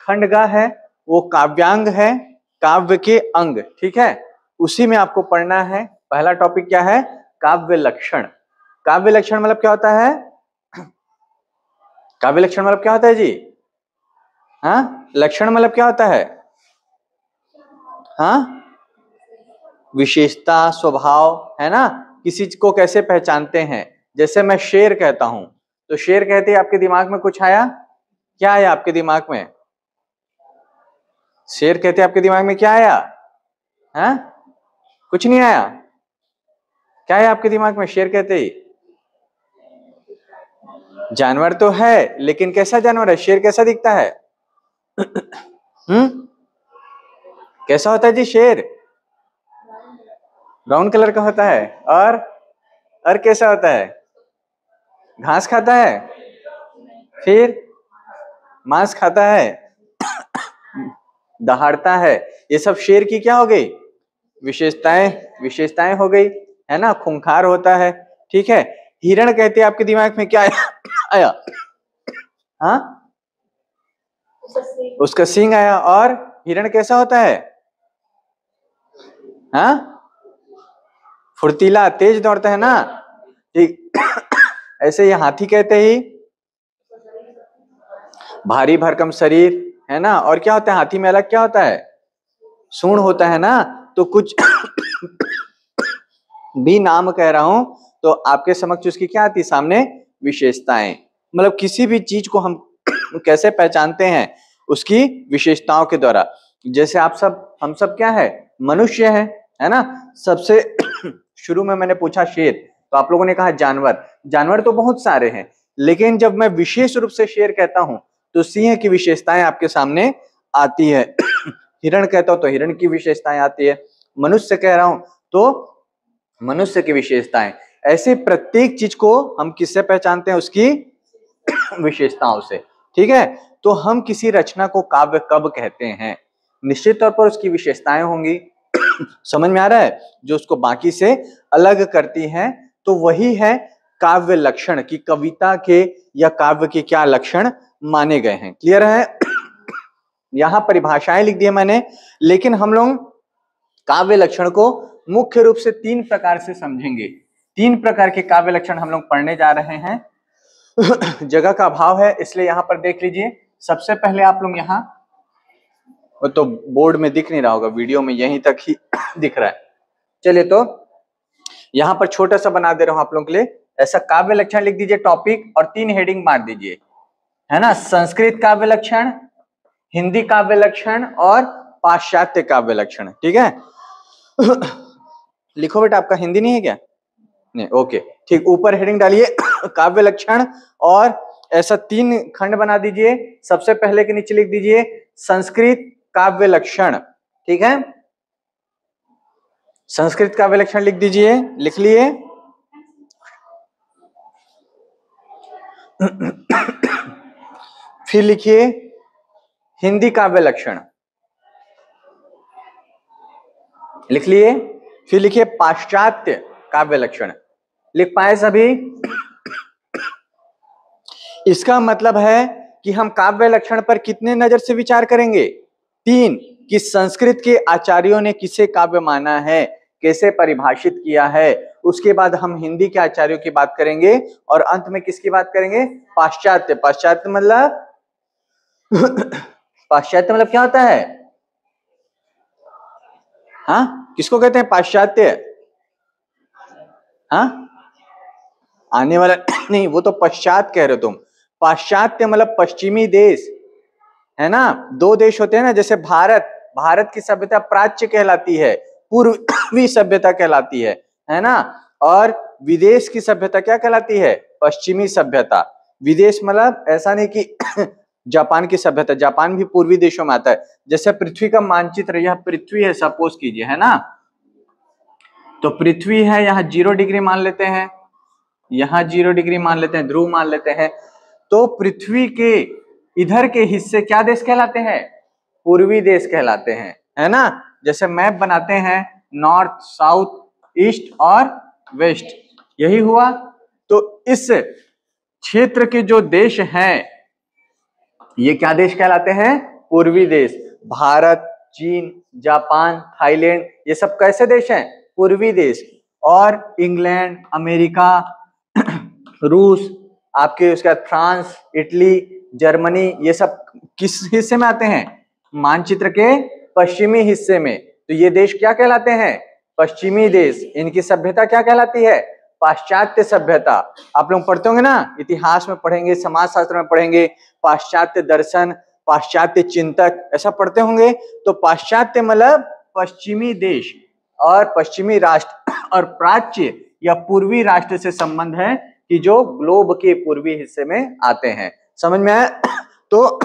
खंडगा है वो काव्यांग है, काव्य के अंग, ठीक है, उसी में आपको पढ़ना है। पहला टॉपिक क्या है? काव्य लक्षण। काव्य लक्षण मतलब क्या होता है? काव्य लक्षण मतलब क्या होता है जी? हाँ, लक्षण मतलब क्या होता है? हाँ, विशेषता, स्वभाव, है ना, किसी को कैसे पहचानते हैं। जैसे मैं शेर कहता हूं तो शेर कहते ही आपके दिमाग में कुछ आया? क्या आया आपके दिमाग में? शेर कहते आपके दिमाग में क्या आया? हाँ, कुछ नहीं आया? क्या है आपके दिमाग में शेर कहते ही? जानवर तो है, लेकिन कैसा जानवर है? शेर कैसा दिखता है? कैसा होता है जी शेर? ब्राउन कलर का होता है। और कैसा होता है? घास खाता है, फिर मांस खाता है, दहाड़ता है। ये सब शेर की क्या हो गई? विशेषताएं हो गई, है ना, खूंखार होता है, ठीक है। हिरण कहते हैं आपके दिमाग में क्या आया? हाँ, उसका सींग आया। और हिरण कैसा होता है? हाँ, फुर्तीला, तेज दौड़ता है ना, ठीक। ऐसे ही हाथी कहते ही भारी भरकम शरीर, है ना। और क्या होता है हाथी में? अलग क्या होता है? सूंड होता है ना। तो कुछ भी नाम कह रहा हूं तो आपके समक्ष उसकी क्या आती है सामने? विशेषताएं। मतलब किसी भी चीज को हम कैसे पहचानते हैं? उसकी विशेषताओं के द्वारा। जैसे हम सब क्या है? मनुष्य है ना। सबसे शुरू में मैंने पूछा शेर, तो आप लोगों ने कहा जानवर। जानवर तो बहुत सारे हैं, लेकिन जब मैं विशेष रूप से शेर कहता हूं तो सिंह की विशेषताएं आपके सामने आती है। हिरण कहता हूं तो हिरण की विशेषताएं आती है। मनुष्य कह रहा हूं तो मनुष्य की विशेषताएं। ऐसे प्रत्येक चीज को हम किससे पहचानते हैं? उसकी विशेषताओं से, ठीक है। तो हम किसी रचना को काव्य कब कहते हैं? निश्चित तौर पर उसकी विशेषताएं होंगी। समझ में आ रहा है? जो उसको बाकी से अलग करती हैं, तो वही है काव्य लक्षण की कविता के या काव्य के क्या लक्षण माने गए हैं। क्लियर है? यहां परिभाषाएं लिख दी है मैंने, लेकिन हम लोग काव्य लक्षण को मुख्य रूप से 3 प्रकार से समझेंगे। 3 प्रकार के काव्य लक्षण हम लोग पढ़ने जा रहे हैं। जगह का अभाव है, इसलिए यहां पर देख लीजिए। सबसे पहले आप लोग यहां, वो तो बोर्ड में दिख नहीं रहा होगा, वीडियो में यहीं तक ही दिख रहा है। चलिए, तो यहां पर छोटा सा बना दे रहा हूं आप लोगों के लिए। ऐसा काव्य लक्षण लिख दीजिए टॉपिक, और 3 हेडिंग मार दीजिए, है ना। संस्कृत काव्य लक्षण, हिंदी काव्य लक्षण और पाश्चात्य काव्य लक्षण, ठीक है। लिखो बेटा, आपका हिंदी नहीं है क्या? नहीं, ओके, ठीक। ऊपर हेडिंग डालिए काव्य लक्षण, और ऐसा 3 खंड बना दीजिए। सबसे पहले के नीचे लिख दीजिए संस्कृत काव्य लक्षण, ठीक है। संस्कृत काव्य लक्षण लिख दीजिए, लिख लिए। फिर लिखिए हिंदी काव्य लक्षण, लिख लिए। फिर लिखिए पाश्चात्य काव्य लक्षण, लिख पाए सभी? इसका मतलब है कि हम काव्य लक्षण पर कितने नजर से विचार करेंगे? 3, कि संस्कृत के आचार्यों ने किसे काव्य माना है, कैसे परिभाषित किया है। उसके बाद हम हिंदी के आचार्यों की बात करेंगे, और अंत में किसकी बात करेंगे? पाश्चात्य। पाश्चात्य मतलब पाश्चात्य मतलब क्या होता है? हाँ, किसको कहते हैं पाश्चात्य? हाँ, आने वाला नहीं, वो तो पश्चात कह रहे हो तुम। पाश्चात्य मतलब पश्चिमी देश, है ना। 2 देश होते हैं ना, जैसे भारत की सभ्यता प्राच्य कहलाती है, पूर्वी सभ्यता कहलाती है ना। और विदेश की सभ्यता क्या कहलाती है? पश्चिमी सभ्यता। विदेश मतलब ऐसा नहीं कि जापान की सभ्यता, जापान भी पूर्वी देशों में आता है। जैसे पृथ्वी का मानचित्र, यह पृथ्वी है सपोज कीजिए, है ना। तो पृथ्वी है, यहाँ 0 डिग्री मान लेते हैं, यहाँ 0 डिग्री मान लेते हैं, ध्रुव मान लेते हैं। तो पृथ्वी के इधर के हिस्से क्या देश कहलाते हैं? पूर्वी देश कहलाते हैं, है ना। जैसे मैप बनाते हैं, नॉर्थ, साउथ, ईस्ट और वेस्ट, यही हुआ। तो इस क्षेत्र के जो देश हैं, ये क्या देश कहलाते हैं? पूर्वी देश। भारत, चीन, जापान, थाईलैंड, ये सब कैसे देश हैं? पूर्वी देश। और इंग्लैंड, अमेरिका, रूस, आपके उसके बाद फ्रांस, इटली, जर्मनी, ये सब किस हिस्से में आते हैं? मानचित्र के पश्चिमी हिस्से में। तो ये देश क्या कहलाते हैं? पश्चिमी देश। इनकी सभ्यता क्या कहलाती है? पाश्चात्य सभ्यता। आप लोग पढ़ते होंगे ना, इतिहास में पढ़ेंगे, समाजशास्त्र में पढ़ेंगे, पाश्चात्य दर्शन, पाश्चात्य चिंतक, ऐसा पढ़ते होंगे। तो पाश्चात्य मतलब पश्चिमी देश, और पश्चिमी राष्ट्र और प्राच्य या पूर्वी राष्ट्र से संबंध है कि जो ग्लोब के पूर्वी हिस्से में आते हैं। समझ में आया? तो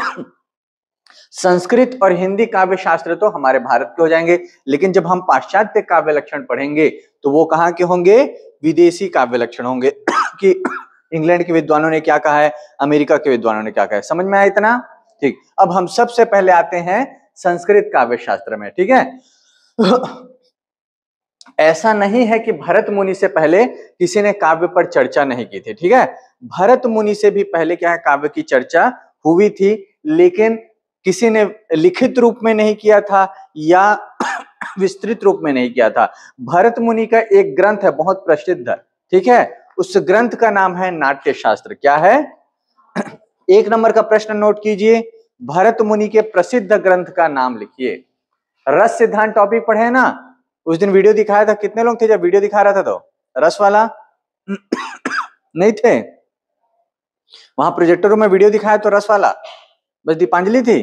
संस्कृत और हिंदी काव्य शास्त्र तो हमारे भारत के हो जाएंगे, लेकिन जब हम पाश्चात्य काव्य लक्षण पढ़ेंगे तो वो कहाँ के होंगे? विदेशी काव्य लक्षण होंगे कि इंग्लैंड के विद्वानों ने क्या कहा है, अमेरिका के विद्वानों ने क्या कहा है। समझ में आया इतना? ठीक। अब हम सबसे पहले आते हैं संस्कृत काव्य शास्त्र में। ठीक है। ऐसा नहीं है कि भरत मुनि से पहले किसी ने काव्य पर चर्चा नहीं की थी। ठीक है, भरत मुनि से भी पहले क्या है, काव्य की चर्चा हुई थी, लेकिन किसी ने लिखित रूप में नहीं किया था या विस्तृत रूप में नहीं किया था। भरत मुनि का एक ग्रंथ है बहुत प्रसिद्ध, ठीक है, उस ग्रंथ का नाम है नाट्य शास्त्र। क्या है? 1 नंबर का प्रश्न नोट कीजिए, भरत मुनि के प्रसिद्ध ग्रंथ का नाम लिखिए। रस सिद्धांत टॉपिक पढ़े ना, उस दिन वीडियो दिखाया था, कितने लोग थे जब वीडियो दिखा रहा था? तो रस वाला नहीं थे वहां प्रोजेक्टर रूम में, वीडियो दिखाया तो रस वाला बस दीपांजलि थी,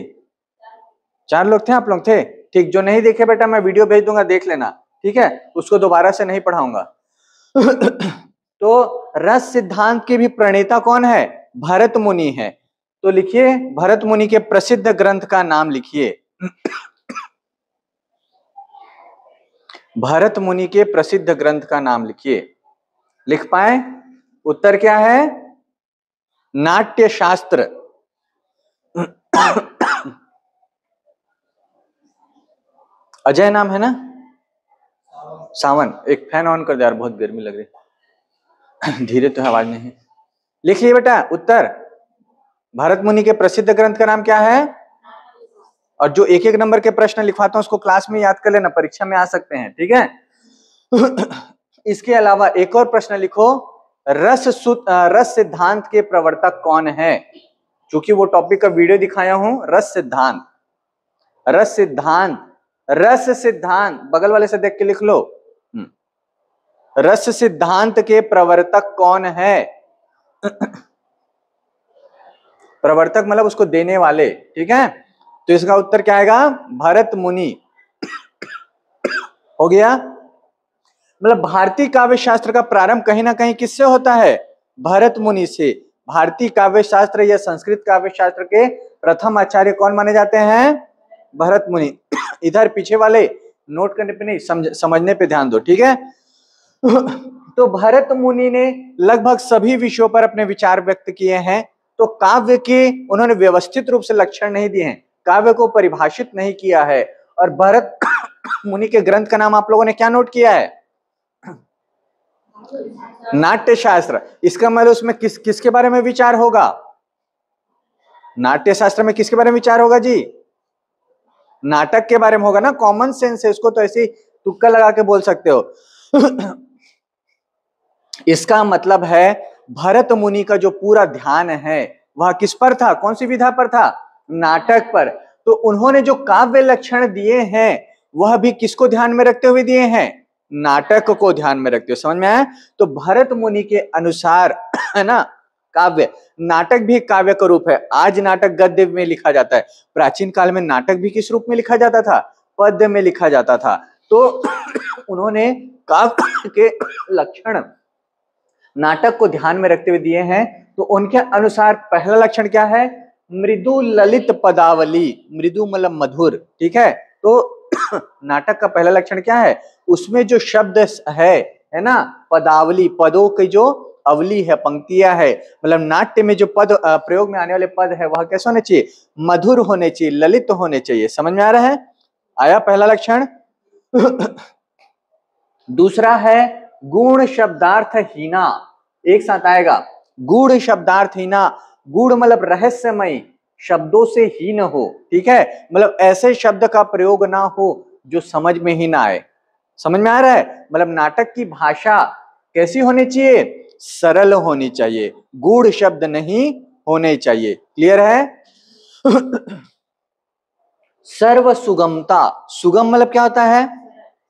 4 लोग थे, आप लोग थे। ठीक, जो नहीं देखे बेटा मैं वीडियो भेज दूंगा, देख लेना, ठीक है, उसको दोबारा से नहीं पढ़ाऊंगा। तो रस सिद्धांत के भी प्रणेता कौन है? भरत मुनि है। तो लिखिए, भरत मुनि के प्रसिद्ध ग्रंथ का नाम लिखिए। भरत मुनि के प्रसिद्ध ग्रंथ का नाम लिखिए। लिख पाए? उत्तर क्या है? नाट्य शास्त्र। अजय नाम है ना? सावन। एक फैन ऑन कर दे यार, बहुत गर्मी लग रही। धीरे तो आवाज नहीं। लिख लिए बेटा उत्तर। भरत मुनि के प्रसिद्ध ग्रंथ का नाम क्या है? और जो 1-1 नंबर के प्रश्न लिखवाता हूं उसको क्लास में याद कर लेना, परीक्षा में आ सकते हैं, ठीक है। इसके अलावा एक और प्रश्न लिखो, रस सिद्धांत के प्रवर्तक कौन है? क्योंकि वो टॉपिक का वीडियो दिखाया हूं, रस सिद्धांत। रस सिद्धांत, रस सिद्धांत बगल वाले से देख के लिख लो। रस सिद्धांत के प्रवर्तक कौन है? प्रवर्तक मतलब उसको देने वाले, ठीक है। तो इसका उत्तर क्या आएगा? भरत मुनि। हो गया? मतलब भारतीय काव्य शास्त्र का प्रारंभ कहीं ना कहीं किससे होता है? भरत मुनि से। भारतीय काव्य शास्त्र या संस्कृत काव्य शास्त्र के प्रथम आचार्य कौन माने जाते हैं? भरत मुनि। इधर पीछे वाले नोट करने पे नहीं, समझने पे ध्यान दो, ठीक है। तो भरत मुनि ने लगभग सभी विषयों पर अपने विचार व्यक्त किए हैं। तो काव्य के उन्होंने व्यवस्थित रूप से लक्षण नहीं दिए हैं, काव्य को परिभाषित नहीं किया है। और भरत मुनि के ग्रंथ का नाम आप लोगों ने क्या नोट किया है? नाट्य शास्त्र। इसका मतलब उसमें किसके बारे में विचार होगा? नाट्य शास्त्र में किसके बारे में विचार होगा जी? नाटक के बारे में होगा ना, कॉमन सेंस है, उसको तो ऐसे तुक्का लगा के बोल सकते हो। इसका मतलब है भरत मुनि का जो पूरा ध्यान है वह किस पर था? कौन सी विधा पर था? नाटक पर। तो उन्होंने जो काव्य लक्षण दिए हैं वह भी किसको ध्यान में रखते हुए दिए हैं? नाटक को ध्यान में रखते हुए। समझ में आया? तो भरत मुनि के अनुसार है ना, काव्य, नाटक भी काव्य का रूप है। आज नाटक गद्य में लिखा जाता है, प्राचीन काल में नाटक भी किस रूप में लिखा जाता था? पद्य में लिखा जाता था। तो उन्होंने काव्य के लक्षण नाटक को ध्यान में रखते हुए दिए हैं। तो उनके अनुसार पहला लक्षण क्या है? मृदु ललित पदावली। मृदु मतलब मधुर, ठीक है। तो नाटक का पहला लक्षण क्या है? उसमें जो शब्द है ना, पदावली, पदों की जो अवली है, पंक्तियां है, मतलब नाट्य में जो पद प्रयोग में आने वाले पद है वह कैसे होने चाहिए? मधुर होने चाहिए, ललित होने चाहिए। समझ में आ रहा है? आया पहला लक्षण। दूसरा है गुण शब्दार्थ हीना। एक साथ आएगा, गुण शब्दार्थ हीना। गुण मतलब रहस्यमय, शब्दों से ही न हो, ठीक है, मतलब ऐसे शब्द का प्रयोग ना हो जो समझ में ही ना आए। समझ में आ रहा है? मतलब नाटक की भाषा कैसी होनी चाहिए? सरल होनी चाहिए, गूढ़ शब्द नहीं होने चाहिए। क्लियर है? सर्व सुगमता, सुगम मतलब क्या होता है?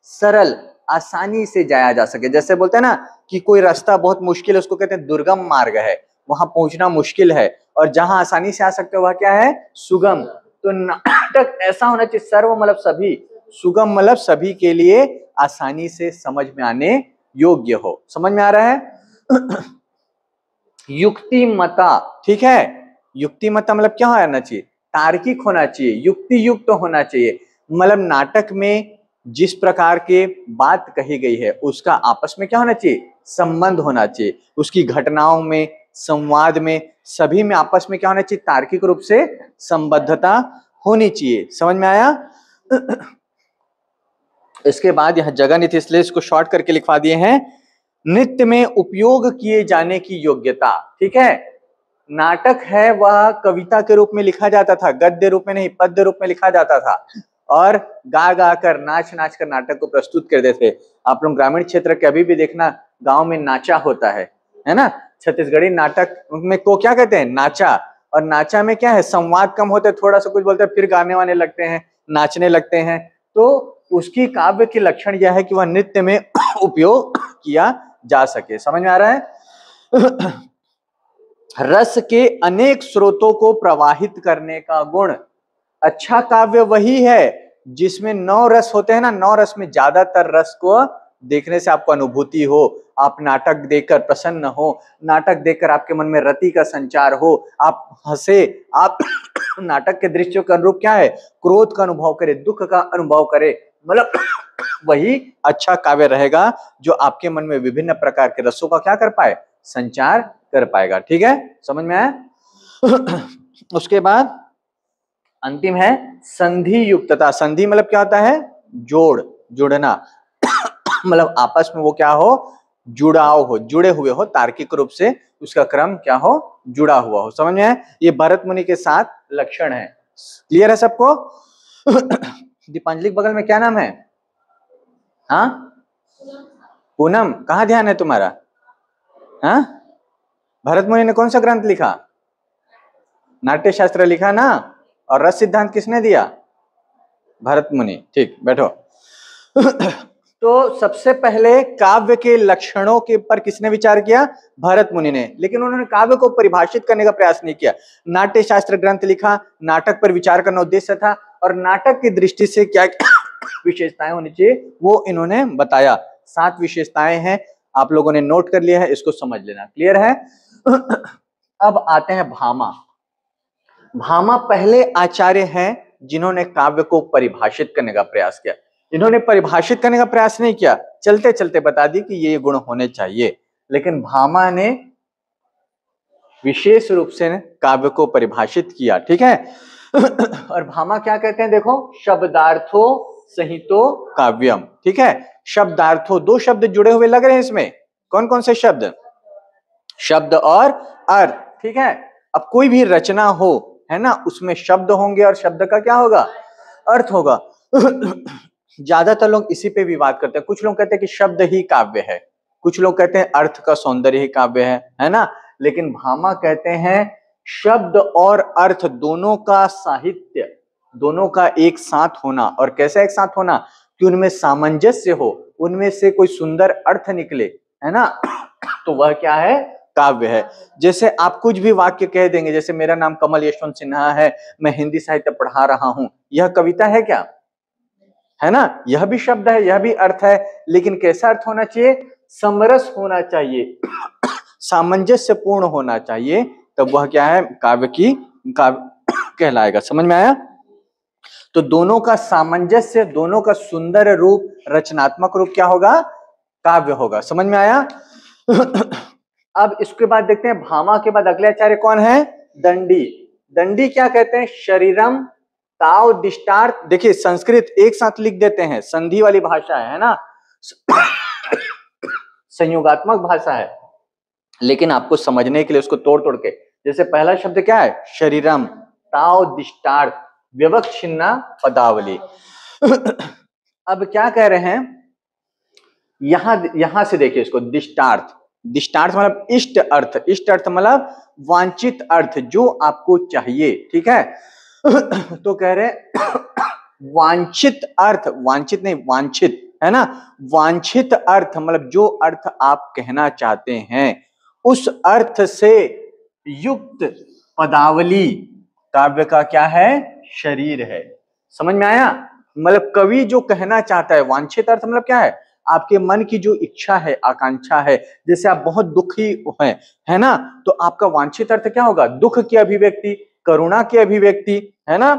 सरल, आसानी से जाया जा सके। जैसे बोलते हैं ना कि कोई रास्ता बहुत मुश्किल है, उसको कहते हैं दुर्गम मार्ग है, वहां पहुंचना मुश्किल है, और जहां आसानी से आ सकते हो वह क्या है? सुगम। तो नाटक ऐसा होना चाहिए, सर्व मतलब सभी, सुगम मतलब सभी के लिए आसानी से समझ में आने योग्य हो। समझ में आ रहा है? युक्तिमता, ठीक है, युक्तिमता मतलब क्या होना चाहिए? तार्किक होना चाहिए, युक्ति युक्त होना चाहिए। मतलब नाटक में जिस प्रकार के बात कही गई है उसका आपस में क्या होना चाहिए? संबंध होना चाहिए। उसकी घटनाओं में, संवाद में, सभी में आपस में क्या होना चाहिए? तार्किक रूप से संबद्धता होनी चाहिए। समझ में आया? इसके बाद यह जगह नहीं थी इसलिए इसको शॉर्ट करके लिखवा दिए हैं। नृत्य में उपयोग किए जाने की योग्यता, ठीक है, नाटक है वह कविता के रूप में लिखा जाता था, गद्य रूप में नहीं, पद्य रूप में लिखा जाता था, और गा गा कर, नाच नाच कर नाटक को प्रस्तुत करते थे। आप लोग ग्रामीण क्षेत्र के अभी भी देखना, गांव में नाचा होता है ना? छत्तीसगढ़ी नाटक में को क्या कहते हैं? नाचा। और नाचा में क्या है? संवाद कम होते, थोड़ा सा कुछ बोलते हैं फिर गाने वाने लगते हैं, नाचने लगते हैं। तो उसकी काव्य के लक्षण यह है कि वह नृत्य में उपयोग किया जा सके। समझ में आ रहा है? रस के अनेक स्रोतों को प्रवाहित करने का गुण। अच्छा काव्य वही है जिसमें 9 रस होते हैं ना, 9 रस में ज्यादातर रस को देखने से आपको अनुभूति हो, आप नाटक देखकर प्रसन्न हो, नाटक देखकर आपके मन में रति का संचार हो, आप हंसे, आप नाटक के दृश्यों का अनुरूप क्या है? क्रोध का अनुभव करे, दुख का अनुभव करे, मतलब वही अच्छा काव्य रहेगा जो आपके मन में विभिन्न प्रकार के रसों का क्या कर पाए? संचार कर पाएगा। ठीक है, समझ में आया? उसके बाद अंतिम है संधि युक्तता। संधि मतलब क्या होता है? जोड़, जुड़ना। मतलब आपस में वो क्या हो? जुड़ाव हो, जुड़े हुए हो, तार्किक रूप से उसका क्रम क्या हो? जुड़ा हुआ हो। समझ में आया? ये भरत मुनि के 7 लक्षण है। क्लियर है सबको? दीपांजलि के बगल में क्या नाम है? हाँ, पूनम। कहाँ ध्यान है तुम्हारा? हाँ, भरत मुनि ने कौन सा ग्रंथ लिखा? नाट्य शास्त्र लिखा ना। और रस सिद्धांत किसने दिया? भरत मुनि। ठीक, बैठो। तो सबसे पहले काव्य के लक्षणों के पर किसने विचार किया? भरत मुनि ने। लेकिन उन्होंने काव्य को परिभाषित करने का प्रयास नहीं किया। नाट्य शास्त्र ग्रंथ लिखा, नाटक पर विचार करना उद्देश्य था, और नाटक की दृष्टि से क्या विशेषताएं होनी चाहिए वो इन्होंने बताया। 7 विशेषताएं हैं, आप लोगों ने नोट कर लिया है, इसको समझ लेना। क्लियर है? अब आते हैं भामा। भामा पहले आचार्य हैं जिन्होंने काव्य को परिभाषित करने का प्रयास किया। इन्होंने परिभाषित करने का प्रयास नहीं किया, चलते चलते बता दी कि ये गुण होने चाहिए, लेकिन भामा ने विशेष रूप से काव्य को परिभाषित किया। ठीक है? और भामा क्या कहते हैं? देखो, शब्दार्थो सहितो काव्यम। ठीक है, शब्दार्थो, 2 शब्द जुड़े हुए लग रहे हैं इसमें। कौन कौन से शब्द? शब्द और अर्थ। ठीक है, अब कोई भी रचना हो, है ना, उसमें शब्द होंगे और शब्द का क्या होगा? अर्थ होगा। ज्यादातर लोग इसी पे विवाद करते हैं। कुछ लोग कहते हैं कि शब्द ही काव्य है, कुछ लोग कहते हैं अर्थ का सौंदर्य ही काव्य है ना। लेकिन भामा कहते हैं शब्द और अर्थ दोनों का साहित्य, दोनों का एक साथ होना। और कैसे एक साथ होना? कि उनमें सामंजस्य हो, उनमें से कोई सुंदर अर्थ निकले, है ना, तो वह क्या है? काव्य है। जैसे आप कुछ भी वाक्य कह देंगे, जैसे मेरा नाम कमल यशवंत सिन्हा है, मैं हिंदी साहित्य पढ़ा रहा हूं, यह कविता है क्या? है ना, यह भी शब्द है, यह भी अर्थ है, लेकिन कैसा अर्थ होना चाहिए? समरस होना चाहिए, सामंजस्य पूर्ण होना चाहिए, तब वह क्या है? काव्य की काव्य कहलाएगा। समझ में आया? तो दोनों का सामंजस्य, दोनों का सुंदर रूप, रचनात्मक रूप क्या होगा? काव्य होगा। समझ में आया? अब इसके बाद देखते हैं, भामा के बाद अगले आचार्य कौन है? दंडी। दंडी क्या कहते हैं? शरीरम ताव दिष्टार्थ। देखिए, संस्कृत एक साथ लिख देते हैं, संधि वाली भाषा है ना, संयोगात्मक भाषा है, लेकिन आपको समझने के लिए उसको तोड़ तोड़ के, जैसे पहला शब्द क्या है? शरीरम, ताव दिष्टार्थ व्यवच्छिन्ना पदावली। अब क्या कह रहे हैं, यहां से देखिए इसको, दिष्टार्थ। दिष्टार्थ मतलब इष्ट अर्थ, इष्ट अर्थ मतलब वांछित अर्थ, जो आपको चाहिए, ठीक है। तो कह रहे वांछित अर्थ, वांछित नहीं वांछित, है ना, वांछित अर्थ मतलब जो अर्थ आप कहना चाहते हैं उस अर्थ से युक्त पदावली काव्य का क्या है, शरीर है। समझ में आया? मतलब कवि जो कहना चाहता है, वांछित अर्थ मतलब क्या है, आपके मन की जो इच्छा है, आकांक्षा है, जैसे आप बहुत दुखी हैं, है ना, तो आपका वांछित अर्थ क्या होगा, दुख की अभिव्यक्ति, करुणा की अभिव्यक्ति, है ना।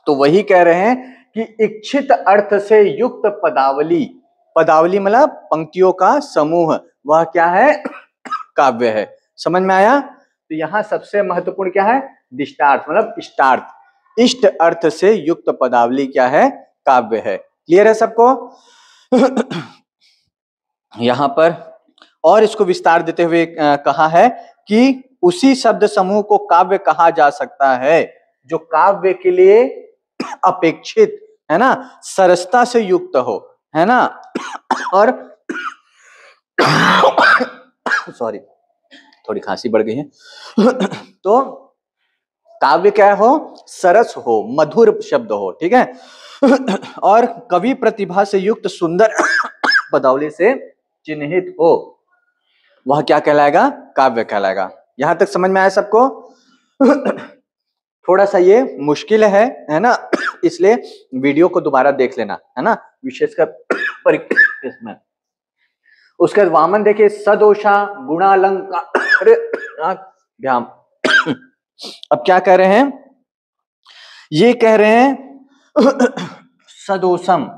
तो वही कह रहे हैं कि इच्छित अर्थ से युक्त पदावली, पदावली मतलब पंक्तियों का समूह, वह क्या है, काव्य है। समझ में आया? तो यहां सबसे महत्वपूर्ण क्या है, दिष्टार्थ मतलब इष्टार्थ, इष्ट अर्थ से युक्त पदावली क्या है, काव्य है। क्लियर है सबको? यहां पर और इसको विस्तार देते हुए कहा है कि उसी शब्द समूह को काव्य कहा जा सकता है जो काव्य के लिए अपेक्षित, है ना, सरसता से युक्त हो, है ना, और सॉरी थोड़ी खांसी बढ़ गई है। तो काव्य क्या हो, सरस हो, मधुर शब्द हो, ठीक है, और कवि प्रतिभा से युक्त सुंदर पदावली से चिन्हित हो, वह क्या कहलाएगा, काव्य कहलाएगा। यहां तक समझ में आया सबको? थोड़ा सा ये मुश्किल है ना, इसलिए वीडियो को दोबारा देख लेना, है ना, विशेषकर इसमें। उसके बाद वामन देखिए, सदोषा गुणालंकार भ्याम। अब क्या कह रहे हैं, ये कह रहे हैं सदोषम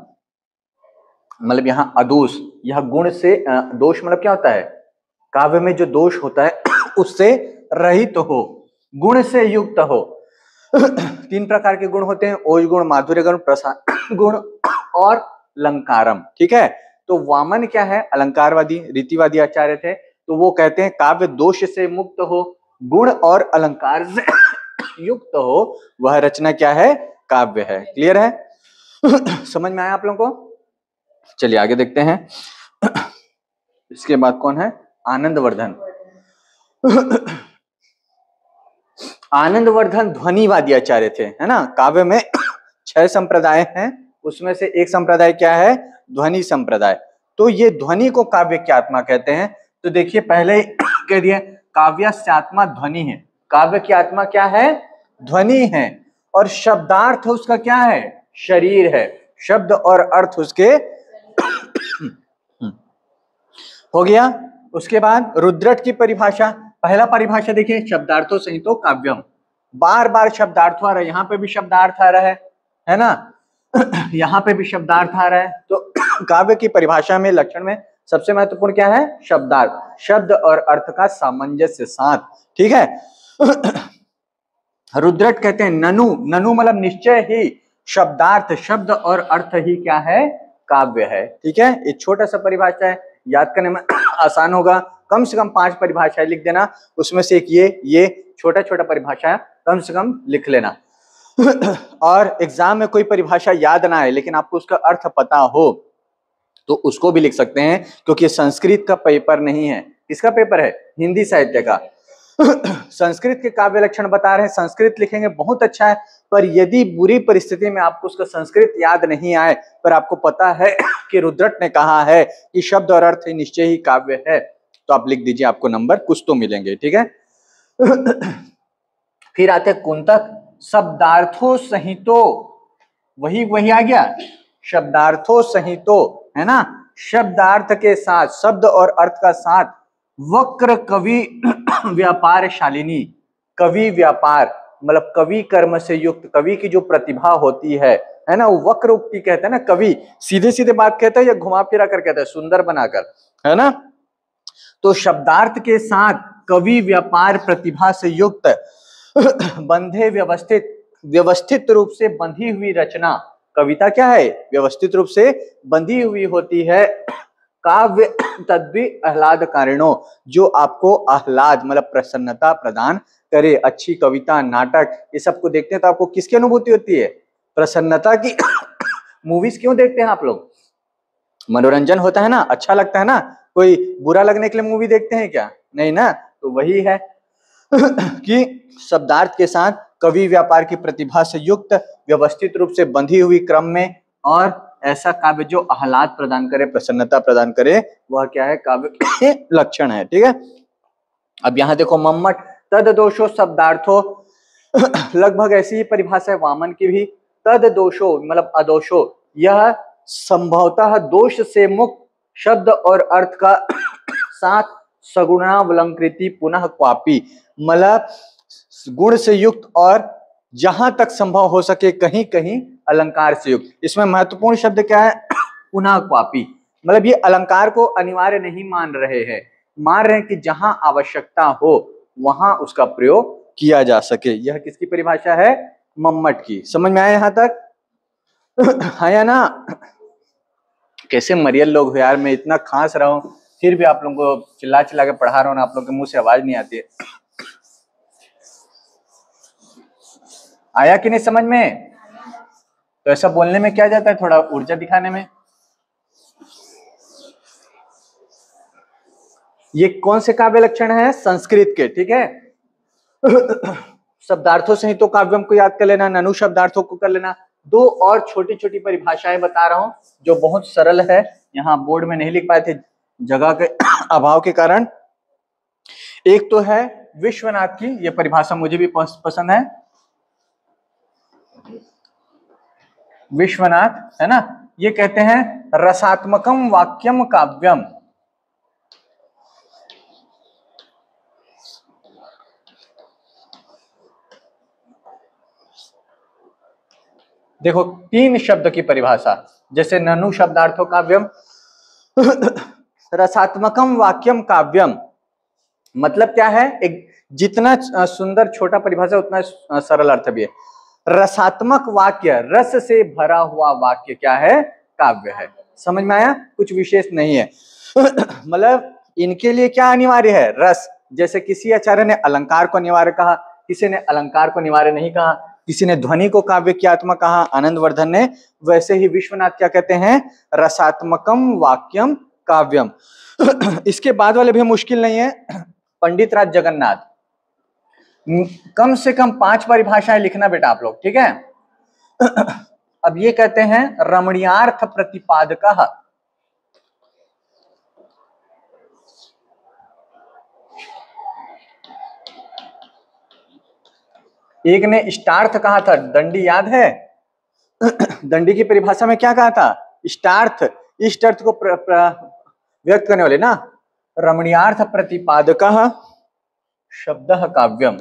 मतलब यहां अदोष, यह गुण से, दोष मतलब क्या होता है, काव्य में जो दोष होता है उससे रहित हो, गुण से युक्त हो। 3 प्रकार के गुण होते हैं, ओज गुण, माधुर्य गुण, प्रसाद गुण और अलंकारम, ठीक है। तो वामन क्या है, अलंकारवादी रीतिवादी आचार्य थे, तो वो कहते हैं काव्य दोष से मुक्त हो, गुण और अलंकार से युक्त हो, वह रचना क्या है, काव्य है। क्लियर है? समझ में आया आप लोगों को? चलिए आगे देखते हैं। इसके बाद कौन है, आनंदवर्धन। आनंदवर्धन ध्वनिवादी आचार्य थे, है ना। काव्य में 6 संप्रदाय हैं, उसमें से एक संप्रदाय क्या है, ध्वनि संप्रदाय। तो ये ध्वनि को काव्य की आत्मा कहते हैं। तो देखिए पहले कह दिया, काव्यस्य आत्मा ध्वनि है, काव्य की आत्मा क्या है, ध्वनि है, और शब्दार्थ उसका क्या है, शरीर है, शब्द और अर्थ उसके हो गया। उसके बाद रुद्रट की परिभाषा, पहला परिभाषा देखिए, शब्दार्थो संहितो काव्यम, बार बार शब्दार्थ आ रहा है, यहाँ पे भी शब्दार्थ आ रहा है ना, यहाँ पे भी शब्दार्थ आ रहा है। तो काव्य की परिभाषा में, लक्षण में सबसे महत्वपूर्ण क्या है, शब्दार्थ, शब्द और अर्थ का सामंजस्य साथ, ठीक है। रुद्रट कहते हैं ननु, ननु मतलब निश्चय ही शब्दार्थ, शब्द और अर्थ ही क्या है, काव्य है, ठीक है। एक छोटा सा परिभाषा है, याद करने में आसान होगा, कम से कम 5 परिभाषाएं लिख देना, उसमें से एक ये छोटा छोटा परिभाषा कम से कम लिख लेना। और एग्जाम में कोई परिभाषा याद ना आए लेकिन आपको उसका अर्थ पता हो तो उसको भी लिख सकते हैं, क्योंकि संस्कृत का पेपर नहीं है, किसका पेपर है, हिंदी साहित्य का। संस्कृत के काव्य लक्षण बता रहे हैं, संस्कृत लिखेंगे बहुत अच्छा है, पर यदि बुरी परिस्थिति में आपको उसका संस्कृत याद नहीं आए, पर आपको पता है कि रुद्रट ने कहा है कि शब्द और अर्थ निश्चय ही काव्य है, तो आप लिख दीजिए, आपको नंबर कुछ तो मिलेंगे, ठीक है। फिर आते हैं कुंतक, शब्दार्थो संहितो, वही आ गया, शब्दार्थो संहितो, है ना, शब्दार्थ के साथ, शब्द और अर्थ का साथ, वक्र कवि व्यापार शालिनी, कवि व्यापार मतलब कवि कर्म से युक्त, कवि की जो प्रतिभा होती है ना, वो वक्र उक्ति कहते हैं ना, कवि सीधे सीधे बात कहता है या घुमा फिरा कर कहता है, सुंदर बनाकर, है ना। तो शब्दार्थ के साथ कवि व्यापार प्रतिभा से युक्त, बंधे व्यवस्थित रूप से बंधी हुई रचना, कविता क्या है, व्यवस्थित रूप से बंधी हुई होती है। काव्य तद्वि आह्लाद कारिणो, जो आपको आह्लाद मतलब प्रसन्नता प्रदान करे, अच्छी कविता, नाटक, ये सबको देखते हैं तो आपको किसकी अनुभूति होती है? प्रसन्नता की। मूवीज क्यों देखते हैं आप लोग? मनोरंजन होता है ना, अच्छा लगता है ना। कोई बुरा लगने के लिए मूवी देखते हैं क्या? नहीं ना। तो वही है कि शब्दार्थ के साथ कवि व्यापार की प्रतिभा से युक्त, व्यवस्थित रूप से बंधी हुई क्रम में, और ऐसा काव्य जो आह्लाद प्रदान करे, प्रसन्नता प्रदान करे, वह क्या है? काव्य के लक्षण है। ठीक है। अब यहाँ देखो, मम्मट तद दोषो शब्दार्थो, लगभग ऐसी ही परिभाषा है वामन की भी। तद दोषो मतलब अदोषो, यह संभवतः दोष से मुक्त शब्द और अर्थ का साथ सगुणावलंकृति पुनः क्वापी, मतलब गुण से युक्त और जहां तक संभव हो सके कहीं कहीं अलंकार से युक्त। इसमें महत्वपूर्ण शब्द क्या है? पुनः क्वापी, मतलब ये अलंकार को अनिवार्य नहीं मान रहे हैं, मान रहे हैं कि जहां आवश्यकता हो वहां उसका प्रयोग किया जा सके। यह किसकी परिभाषा है? मम्मट की। समझ में आया यहां तक? आया ना? कैसे मरियल लोग हो यार, मैं इतना खांस रहा हूं फिर भी आप लोगों को चिल्ला चिल्ला के पढ़ा रहा हूं ना, आप लोगों के मुंह से आवाज नहीं आती है। आया कि नहीं समझ में? तो ऐसा बोलने में क्या जाता है, थोड़ा ऊर्जा दिखाने में। ये कौन से काव्य लक्षण है? संस्कृत के। ठीक है। शब्दार्थों से ही तो काव्यम को याद कर लेना, ननु शब्दार्थों को कर लेना। दो और छोटी छोटी परिभाषाएं बता रहा हूं जो बहुत सरल है, यहाँ बोर्ड में नहीं लिख पाए थे जगह के अभाव के कारण। एक तो है विश्वनाथ की, ये परिभाषा मुझे भी पसंद है, विश्वनाथ है ना। ये कहते हैं रसात्मकम वाक्यम काव्यम। देखो, तीन शब्द की परिभाषा, जैसे ननु शब्दार्थो काव्यम, रसात्मकम वाक्यम काव्यम, मतलब क्या है? एक जितना सुंदर छोटा परिभाषा उतना सरल अर्थ भी है। रसात्मक वाक्य, रस से भरा हुआ वाक्य क्या है? काव्य है। समझ में आया? कुछ विशेष नहीं है। मतलब इनके लिए क्या अनिवार्य है? रस। जैसे किसी आचार्य ने अलंकार को अनिवार्य कहा, किसी ने अलंकार को अनिवार्य नहीं कहा, किसी ने ध्वनि को काव्य की आत्मा कहा, आनंदवर्धन ने, वैसे ही विश्वनाथ क्या कहते हैं? रसात्मकम वाक्यम काव्यम। इसके बाद वाले भी मुश्किल नहीं है। पंडित राज जगन्नाथ, कम से कम 5 परिभाषाएं लिखना बेटा आप लोग। ठीक है। अब ये कहते हैं रमणीयार्थ प्रतिपादकः, एक ने इष्टार्थ कहा था, दंडी याद है? दंडी की परिभाषा में क्या कहा था? इष्टार्थ, इष्ट अर्थ को व्यक्त करने वाले ना। रमणीयार्थ प्रतिपादकः शब्दः काव्यम।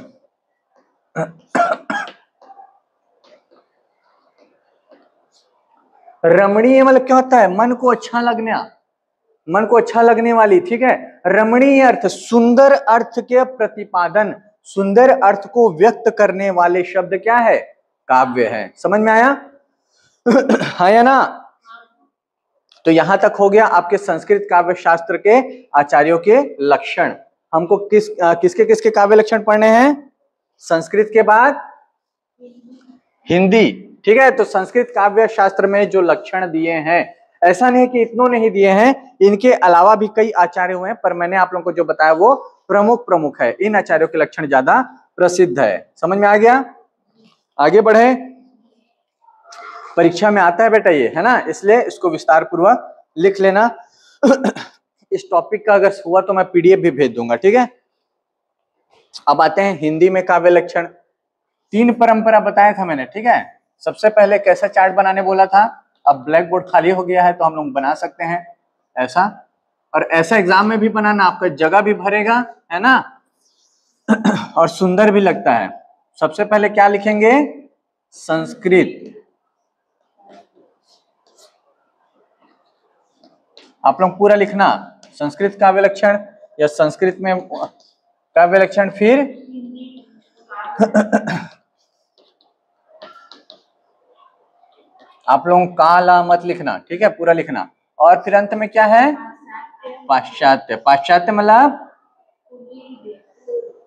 रमणीय मतलब क्या होता है? मन को अच्छा लगना, मन को अच्छा लगने वाली। ठीक है। रमणीय अर्थ, सुंदर अर्थ के प्रतिपादन, सुंदर अर्थ को व्यक्त करने वाले शब्द क्या है? काव्य है। समझ में आया? आया ना? तो यहां तक हो गया आपके संस्कृत काव्य शास्त्र के आचार्यों के लक्षण। हमको किसके किसके काव्य लक्षण पढ़ने हैं? संस्कृत के बाद हिंदी। ठीक है। तो संस्कृत काव्य शास्त्र में जो लक्षण दिए हैं, ऐसा नहीं कि इतनों नहीं दिए हैं, इनके अलावा भी कई आचार्य हुए हैं, पर मैंने आप लोगों को जो बताया वो प्रमुख है। इन आचार्यों के लक्षण ज्यादा प्रसिद्ध है। समझ में आ गया? आगे बढ़े। परीक्षा में आता है बेटा ये, है ना, इसलिए इसको विस्तार पूर्वक लिख लेना। इस टॉपिक का अगर हुआ तो मैं पीडीएफ भी भेज दूंगा। ठीक है। अब आते हैं हिंदी में काव्य लक्षण। 3 परंपरा बताया था मैंने। ठीक है। सबसे पहले कैसा चार्ट बनाने बोला था? अब ब्लैक बोर्ड खाली हो गया है तो हम लोग बना सकते हैं ऐसा, और ऐसा एग्जाम में भी बनाना, आपका जगह भी भरेगा, है ना, और सुंदर भी लगता है। सबसे पहले क्या लिखेंगे? संस्कृत। आप लोग पूरा लिखना, संस्कृत काव्य लक्षण या संस्कृत में काव्य लक्षण, फिर आप लोग काला मत लिखना। ठीक है। पूरा लिखना। और फिर अंत में क्या है? पाश्चात्य। पाश्चात्य मतलब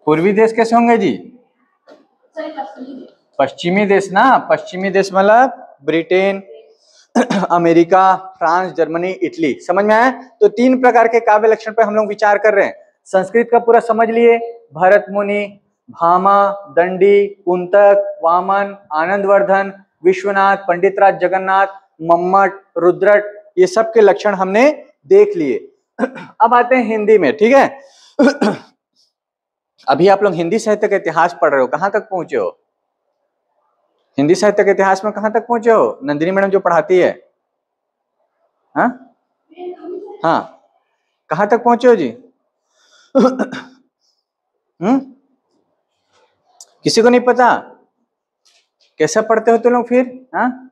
पूर्वी देश कैसे होंगे जी? पश्चिमी देश ना, पश्चिमी देश मतलब Britain, America, France, Germany, Italy. समझ में आया? तो 3 प्रकार के काव्य लक्षण पे हम लोग विचार कर रहे हैं। संस्कृत का पूरा समझ लिए, भरत मुनि, भामा, दंडी, कुंतक, वामन, आनंदवर्धन, विश्वनाथ, पंडितराज जगन्नाथ, मम्मट, रुद्रट, ये सब के लक्षण हमने देख लिए। अब आते हैं हिंदी में, ठीक है। अभी आप लोग हिंदी साहित्य का इतिहास पढ़ रहे हो, कहां तक पहुंचे हो? हिंदी साहित्य के इतिहास में कहां तक पहुंचे हो? नंदिनी मैडम जो पढ़ाती है, हाँ हाँ, कहां तक पहुंचे हो जी? किसी को नहीं पता? कैसा पढ़ते हो तुम लोग फिर? हाँ,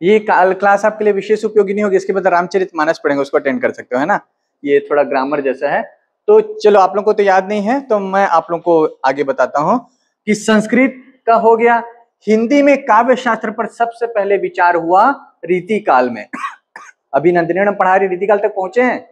ये क्लास आपके लिए विशेष उपयोगी नहीं होगी, इसके बाद रामचरितमानस पढ़ेंगे, उसको अटेंड कर सकते हो, है ना। ये थोड़ा ग्रामर जैसा है। तो चलो, आप लोगों को तो याद नहीं है, तो मैं आप लोगों को आगे बताता हूं कि संस्कृत का हो गया। हिंदी में काव्य शास्त्र पर सबसे पहले विचार हुआ रीति काल में। अभी नंदिनी मैडम पढ़ा रही, रीति काल तक पहुंचे हैं?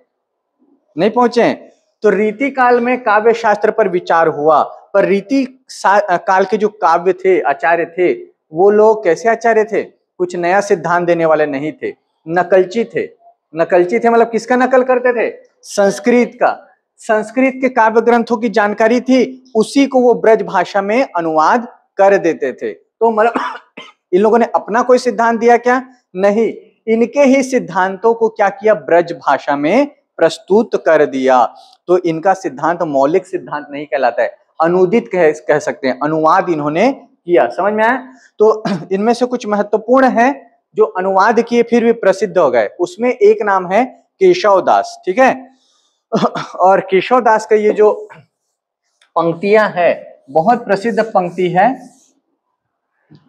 नहीं पहुंचे हैं? तो रीति काल में काव्य शास्त्र पर विचार हुआ, पर रीति काल के जो काव्य थे, आचार्य थे, वो लोग कैसे आचार्य थे? कुछ नया सिद्धांत देने वाले नहीं थे, नकलची थे। नकलची थे मतलब किसका नकल करते थे? संस्कृत का। संस्कृत के काव्य ग्रंथों की जानकारी थी, उसी को वो ब्रज भाषा में अनुवाद कर देते थे। तो मतलब इन लोगों ने अपना कोई सिद्धांत दिया क्या? नहीं, इनके ही सिद्धांतों को क्या किया? ब्रज भाषा में प्रस्तुत कर दिया। तो इनका सिद्धांत मौलिक सिद्धांत नहीं कहलाता है, अनुदित कह सकते हैं, अनुवाद इन्होंने किया। समझ में आया? तो इनमें से कुछ महत्वपूर्ण है जो अनुवाद किए फिर भी प्रसिद्ध हो गए। उसमें एक नाम है केशव दास, ठीक है। और केशव दास का ये जो पंक्तियां है, बहुत प्रसिद्ध पंक्ति है।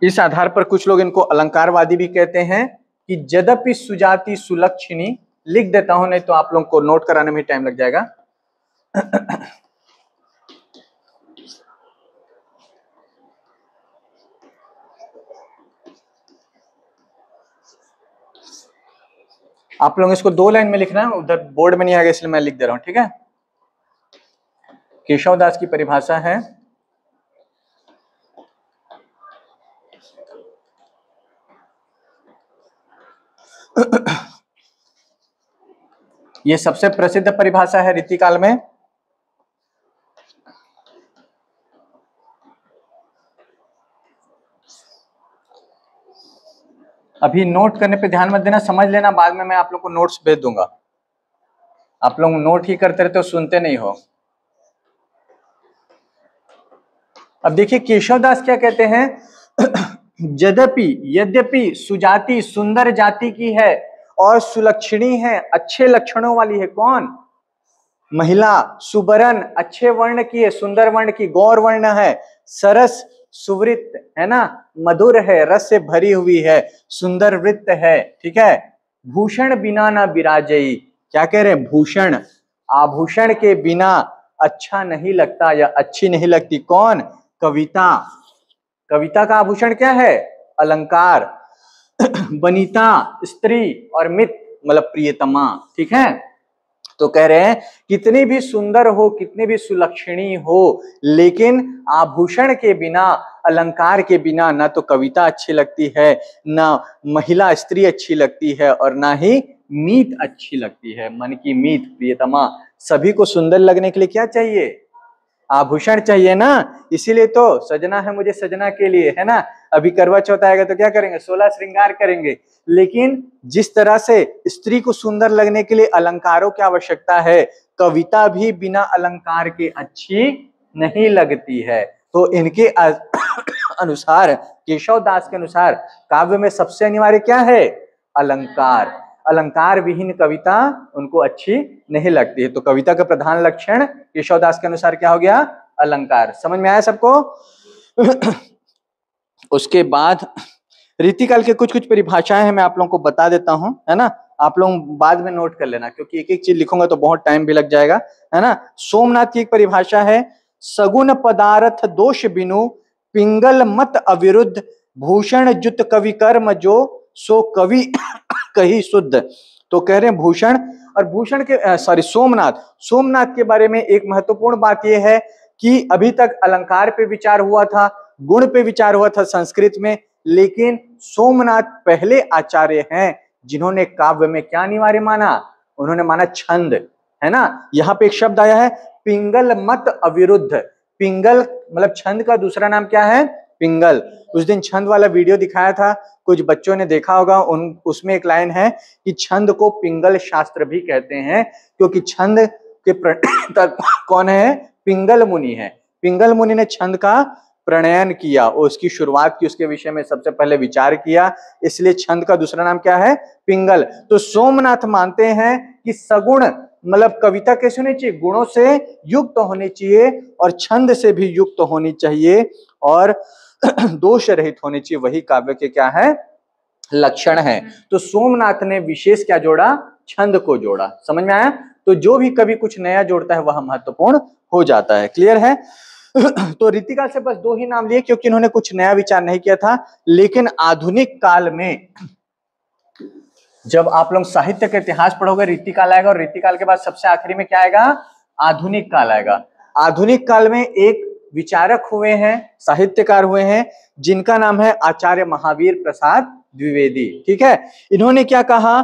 इस आधार पर कुछ लोग इनको अलंकारवादी भी कहते हैं कि यद्यपि सुजाति सुलक्षणी, लिख देता हूं नहीं तो आप लोगों को नोट कराने में टाइम लग जाएगा। आप लोग इसको 2 लाइन में लिखना है, उधर बोर्ड में नहीं आएगा इसलिए मैं लिख दे रहा हूं, ठीक है। केशव दास की परिभाषा है, ये सबसे प्रसिद्ध परिभाषा है रीतिकाल में। अभी नोट करने पे ध्यान मत देना, समझ लेना, बाद में मैं आप लोग को नोट्स भेज दूंगा। आप लोग नोट ही करते रहते हो, सुनते नहीं हो। अब देखिए केशव दास क्या कहते हैं। यद्यपि सुजाति सुंदर जाति की है और सुलक्षणी है, अच्छे लक्षणों वाली है। कौन? महिला। सुबरन, अच्छे वर्ण की है, सुंदर वर्ण की, गौर वर्ण है। सरस, सुवृत्त है ना, मधुर है, रस से भरी हुई है, सुंदर वृत्त है, ठीक है। भूषण बिना ना विराजई, क्या कह रहे हैं? भूषण, आभूषण के बिना अच्छा नहीं लगता या अच्छी नहीं लगती। कौन? कविता। कविता का आभूषण क्या है? अलंकार। वनिता, स्त्री, और मित मतलब प्रियतमा, ठीक है। तो कह रहे हैं कितनी भी सुंदर हो, कितनी भी सुलक्षणी हो, लेकिन आभूषण के बिना, अलंकार के बिना ना तो कविता अच्छी लगती है, ना महिला स्त्री अच्छी लगती है, और ना ही मीत अच्छी लगती है। मन की मीत, प्रियतमा। सभी को सुंदर लगने के लिए क्या चाहिए? आभूषण चाहिए ना। इसीलिए तो सजना है मुझे सजना के लिए, है ना। अभी करवा चौथ आएगा तो क्या करेंगे? 16 श्रृंगार करेंगे। लेकिन जिस तरह से स्त्री को सुंदर लगने के लिए अलंकारों की आवश्यकता है, कविता भी बिना अलंकार के अच्छी नहीं लगती है। तो इनके अनुसार, केशव दास के अनुसार, काव्य में सबसे अनिवार्य क्या है? अलंकार। अलंकार विहीन कविता उनको अच्छी नहीं लगती है। तो कविता का प्रधान लक्षण केशव दास के अनुसार क्या हो गया? अलंकार। समझ में आया सबको? उसके बाद रीतिकाल के कुछ कुछ परिभाषाएं हैं, मैं आप लोगों को बता देता हूं, है ना। आप लोग बाद में नोट कर लेना, क्योंकि एक एक चीज लिखूंगा तो बहुत टाइम भी लग जाएगा, है ना। सोमनाथ की एक परिभाषा है, सगुण पदार्थ दोष बिनु, पिंगल मत अविरुद्ध, भूषण जुत कवि कर्म जो, सो कवि कही शुद्ध। तो कह रहे हैं भूषण, और भूषण के सोमनाथ के बारे में एक महत्वपूर्ण बात यह है कि अभी तक अलंकार पे विचार हुआ था, गुण पे विचार हुआ था संस्कृत में, लेकिन सोमनाथ पहले आचार्य हैं जिन्होंने काव्य में क्या अनिवार्य माना, उन्होंने माना छंद, है ना। यहाँ पे एक शब्द आया है पिंगल मत अविरुद्ध। पिंगल मतलब छंद का दूसरा नाम क्या है, पिंगल। उस दिन छंद वाला वीडियो दिखाया था, कुछ बच्चों ने देखा होगा। उसमें एक लाइन है कि छंद को पिंगल शास्त्र भी कहते हैं, क्योंकि छंद के प्रणेता कौन है, पिंगल मुनि है। पिंगल मुनि ने छंद का प्रणयन किया, उसकी शुरुआत की, उसके विषय में सबसे पहले विचार किया, इसलिए छंद का दूसरा नाम क्या है, पिंगल। तो सोमनाथ मानते हैं कि सगुण मतलब कविता कैसे होनी चाहिए, गुणों से युक्त होनी चाहिए और छंद से भी युक्त होनी चाहिए और दोष रहित होनी चाहिए, वही काव्य के क्या है, लक्षण है। तो सोमनाथ ने विशेष क्या जोड़ा, छंद को जोड़ा। समझ में आया। तो जो भी कभी कुछ नया जोड़ता है वह महत्वपूर्ण हो जाता है। क्लियर है। तो रीतिकाल से बस दो ही नाम लिए क्योंकि इन्होंने कुछ नया विचार नहीं किया था। लेकिन आधुनिक काल में जब आप लोग साहित्य का इतिहास पढ़ोगे, रीतिकाल आएगा और रीतिकाल के बाद सबसे आखिरी में क्या आएगा, आधुनिक काल आएगा। आधुनिक काल में एक विचारक हुए हैं, साहित्यकार हुए हैं, जिनका नाम है आचार्य महावीर प्रसाद द्विवेदी। ठीक है। इन्होंने क्या कहा,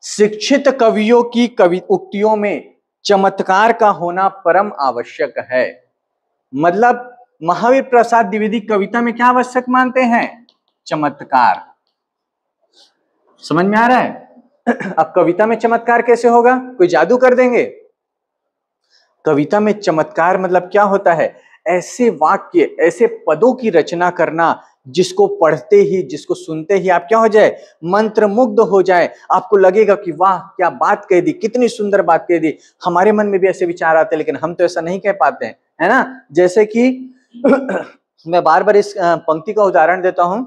शिक्षित कवियों की कवि उक्तियों में चमत्कार का होना परम आवश्यक है। मतलब महावीर प्रसाद द्विवेदी कविता में क्या आवश्यक मानते हैं, चमत्कार। समझ में आ रहा है। अब कविता में चमत्कार कैसे होगा, कोई जादू कर देंगे। कविता में चमत्कार मतलब क्या होता है, ऐसे वाक्य, ऐसे पदों की रचना करना जिसको पढ़ते ही, जिसको सुनते ही आप क्या हो जाए, मंत्र मुग्ध हो जाए। आपको लगेगा कि वाह क्या बात कह दी, कितनी सुंदर बात कह दी। हमारे मन में भी ऐसे विचार आते हैं, लेकिन हम तो ऐसा नहीं कह पाते हैं, है ना। जैसे कि मैं बार बार इस पंक्ति का उदाहरण देता हूं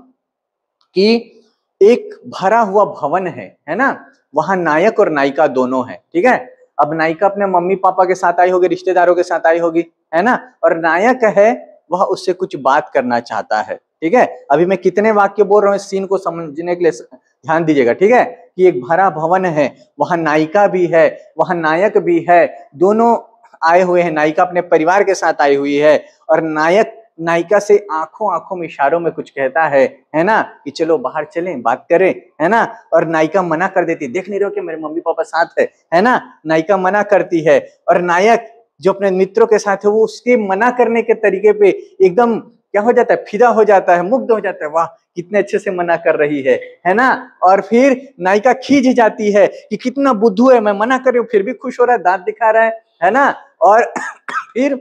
कि एक भरा हुआ भवन है ना, वहां नायक और नायिका दोनों हैं। ठीक है। अब नायिका अपने मम्मी पापा के साथ आई होगी, रिश्तेदारों के साथ आई होगी, है ना, और नायक है वह उससे कुछ बात करना चाहता है। ठीक है। अभी मैं कितने वाक्य बोल रहा हूँ, इस सीन को समझने के लिए ध्यान दीजिएगा। ठीक है। कि एक भरा भवन है, वहां नायिका भी है, वहां नायक भी है, दोनों आए हुए हैं। नायिका अपने परिवार के साथ आई हुई है और नायक नायिका से आंखों आंखों में, इशारों में कुछ कहता है ना, कि चलो बाहर चलें, बात करें, है ना। और नायिका मना कर देती, देख नहीं रहे हो कि मेरे मम्मी पापा साथ है ना। नायिका मना करती है और नायक जो अपने मित्रों के साथ है वो उसके मना करने के तरीके पे एकदम क्या हो जाता है, फिदा हो जाता है, मुग्ध हो जाता है, वाह कितने अच्छे से मना कर रही है ना। और फिर नायिका खींच जाती है कि कितना बुद्धू है, मैं मना कर रही हूँ फिर भी खुश हो रहा है, दांत दिखा रहा है ना। और फिर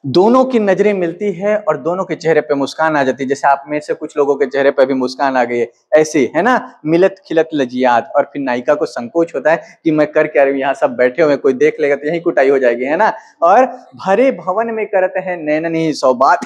दोनों की नजरें मिलती है और दोनों के चेहरे पे मुस्कान आ जाती है। जैसे आप में से कुछ लोगों के चेहरे पे भी मुस्कान आ गई है, ऐसे, है ना। मिलत खिलत लजियात। और फिर नायिका को संकोच होता है कि मैं कर क्या रही हूँ, यहाँ सब बैठे हुए, कोई देख लेगा तो यही कुटाई हो जाएगी, है ना। और भरे भवन में करते हैं नैननी सौबात।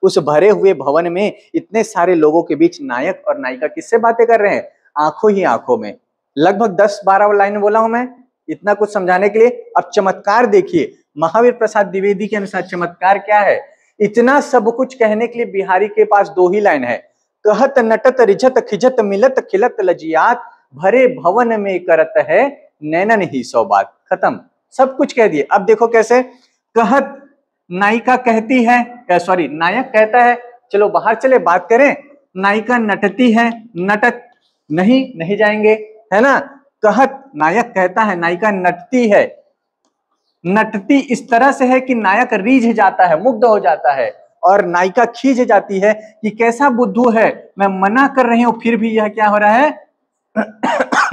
उस भरे हुए भवन में इतने सारे लोगों के बीच नायक और नायिका किससे बातें कर रहे हैं, आंखों ही आंखों में। लगभग 10-12 लाइन बोला हूं मैं इतना कुछ समझाने के लिए। अब चमत्कार देखिए, महावीर प्रसाद द्विवेदी के अनुसार चमत्कार क्या है। इतना सब कुछ कहने के लिए बिहारी के पास दो ही लाइन है, कहत नटत रिझत खिजत मिलत खिलत लजियात, भरे भवन में करत है नैनन ही सौबात। खत्म, सब कुछ कह दिए। अब देखो कैसे, कहत नायिका कहती है, सॉरी नायक कहता है चलो बाहर चले बात करें, नायिका नटती है, नटत नहीं जाएंगे, है ना। कहत नायक कहता है, नायिका नटती है, नटती इस तरह से है कि नायक रीझ जाता है, मुग्ध हो जाता है, और नायिका खींच जाती है कि कैसा बुद्धू है, मैं मना कर रही हूं फिर भी यह क्या हो रहा है,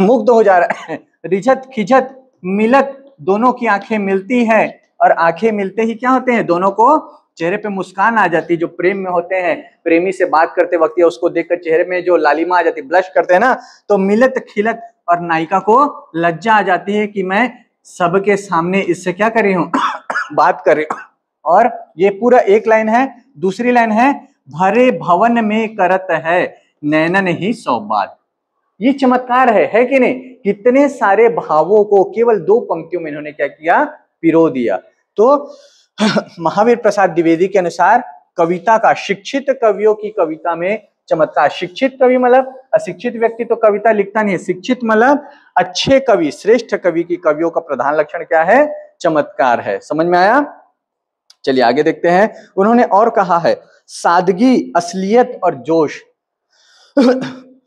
मुग्ध हो जा रहा है। रिझत खिजत मिलत, दोनों की आंखें मिलती है और आंखें मिलते ही क्या होते हैं, दोनों को चेहरे पे मुस्कान आ जाती है। जो प्रेम में होते हैं, प्रेमी से बात करते वक्त या उसको देखकर चेहरे में जो लालिमा आ जाती है, ब्लश करते हैं ना, तो मिलत खिलत, और नायिका को लज्जा आ जाती है कि मैं सबके सामने इससे क्या कर रही हूं, बात कर रही हूं। और ये पूरा एक लाइन है। दूसरी लाइन है, भरे भवन में करत है नैनन ही सौबात। ये चमत्कार है कि नहीं। कितने सारे भावों को केवल दो पंक्तियों में इन्होंने क्या किया, पिरो दिया। तो महावीर प्रसाद द्विवेदी के अनुसार कविता का, शिक्षित कवियों की कविता में चमत्कार। शिक्षित कवि मतलब अशिक्षित व्यक्ति तो कविता लिखता नहीं है, शिक्षित मतलब अच्छे कवि, श्रेष्ठ कवि की कवियों का प्रधान लक्षण क्या है, चमत्कार है। समझ में आया। चलिए आगे देखते हैं। उन्होंने और कहा है सादगी, असलियत और जोश।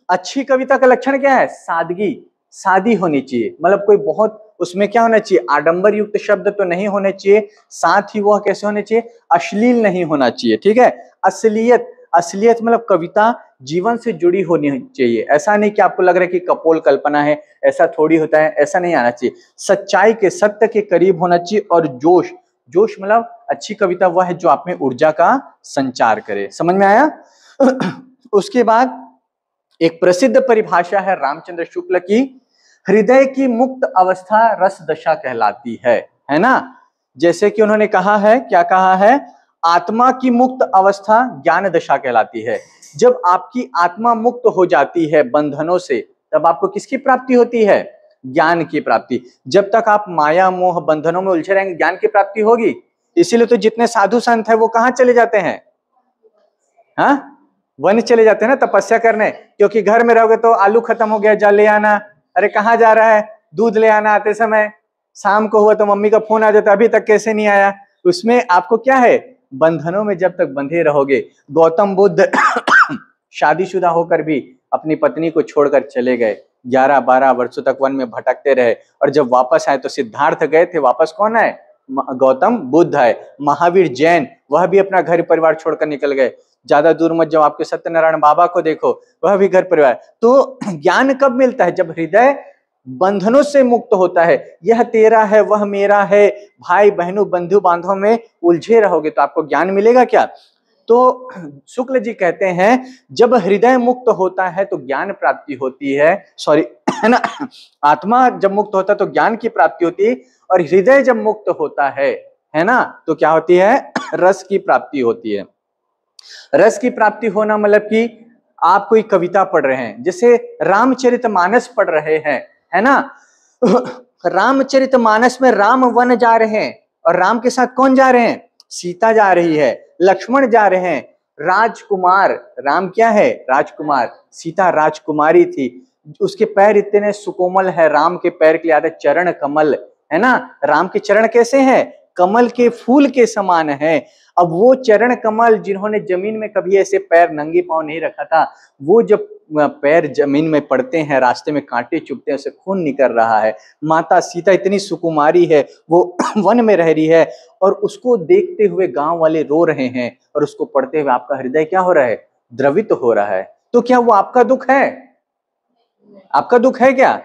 अच्छी कविता का लक्षण क्या है? सादगी, सादी होनी चाहिए, मतलब कोई बहुत उसमें क्या होना चाहिए, आडंबर युक्त शब्द तो नहीं होने चाहिए, साथ ही वह कैसे होने चाहिए, अश्लील नहीं होना चाहिए, ठीक है। असलियत, असलियत मतलब कविता जीवन से जुड़ी होनी चाहिए, ऐसा नहीं कि आपको लग रहा है कि कपोल कल्पना है, ऐसा थोड़ी होता है, ऐसा नहीं आना चाहिए। सच्चाई के, सत्य के करीब होना चाहिए। और जोश, जोश मतलब अच्छी कविता वह है जो आप में ऊर्जा का संचार करे। समझ में आया? उसके बाद एक प्रसिद्ध परिभाषा है रामचंद्र शुक्ल की, हृदय की मुक्त अवस्था रस दशा कहलाती है ना। जैसे कि उन्होंने कहा है, क्या कहा है, आत्मा की मुक्त अवस्था ज्ञान दशा कहलाती है। जब आपकी आत्मा मुक्त हो जाती है बंधनों से, तब आपको किसकी प्राप्ति होती है? ज्ञान की प्राप्ति। जब तक आप माया मोह बंधनों में उलझे रहेंगे, ज्ञान की प्राप्ति होगी? इसीलिए तो जितने साधु संत है वो कहाँ चले जाते हैं? हाँ, वन चले जाते हैं ना तपस्या करने, क्योंकि घर में रहोगे तो आलू खत्म हो गया, जा ले आना, अरे कहाँ जा रहा है, दूध ले आना आते समय, शाम को हुआ तो मम्मी का फोन आ जाता, अभी तक कैसे नहीं आया। उसमें आपको क्या है, बंधनों में जब तक बंधे रहोगे। गौतम बुद्ध शादीशुदा होकर भी अपनी पत्नी को छोड़कर चले गए, 11-12 वर्षों तक वन में भटकते रहे, और जब वापस आए तो सिद्धार्थ गए थे, वापस कौन आए? गौतम बुद्ध आए। महावीर जैन वह भी अपना घर परिवार छोड़कर निकल गए। ज्यादा दूर मत जाओ, आपके सत्यनारायण बाबा को देखो, वह भी घर परिवार। तो ज्ञान कब मिलता है? जब हृदय बंधनों से मुक्त होता है। यह तेरा है, वह मेरा है, भाई बहनों बंधु बांधवों में उलझे रहोगे तो आपको ज्ञान मिलेगा क्या? तो शुक्ल जी कहते हैं जब हृदय मुक्त होता है तो ज्ञान प्राप्ति होती है, सॉरी है ना, आत्मा जब मुक्त होता है तो ज्ञान की प्राप्ति होती है, और हृदय जब मुक्त होता है ना, तो क्या होती है? रस की प्राप्ति होती है। रस की प्राप्ति होना मतलब कि आप कोई कविता पढ़ रहे हैं, जैसे रामचरितमानस पढ़ रहे हैं, है ना। रामचरितमानस में राम वन जा रहे हैं, और राम के साथ कौन जा रहे हैं? सीता जा रही है, लक्ष्मण जा रहे हैं, राजकुमार, राम क्या है? राजकुमार, सीता राजकुमारी थी। उसके पैर इतने सुकोमल है, राम के पैर के याद है चरण कमल, है ना। राम के चरण कैसे हैं? कमल के फूल के समान है। अब वो चरण कमल, जिन्होंने जमीन में कभी ऐसे पैर नंगे पांव नहीं रखा था, वो जब पैर जमीन में पड़ते हैं, रास्ते में कांटे चुभते हैं, उसे खून निकल रहा है। माता सीता इतनी सुकुमारी है, वो वन में रह रही है, और उसको देखते हुए गांव वाले रो रहे हैं, और उसको पढ़ते हुए आपका हृदय क्या हो रहा है? द्रवित हो रहा है। तो क्या वो आपका दुख है? आपका दुख है क्या?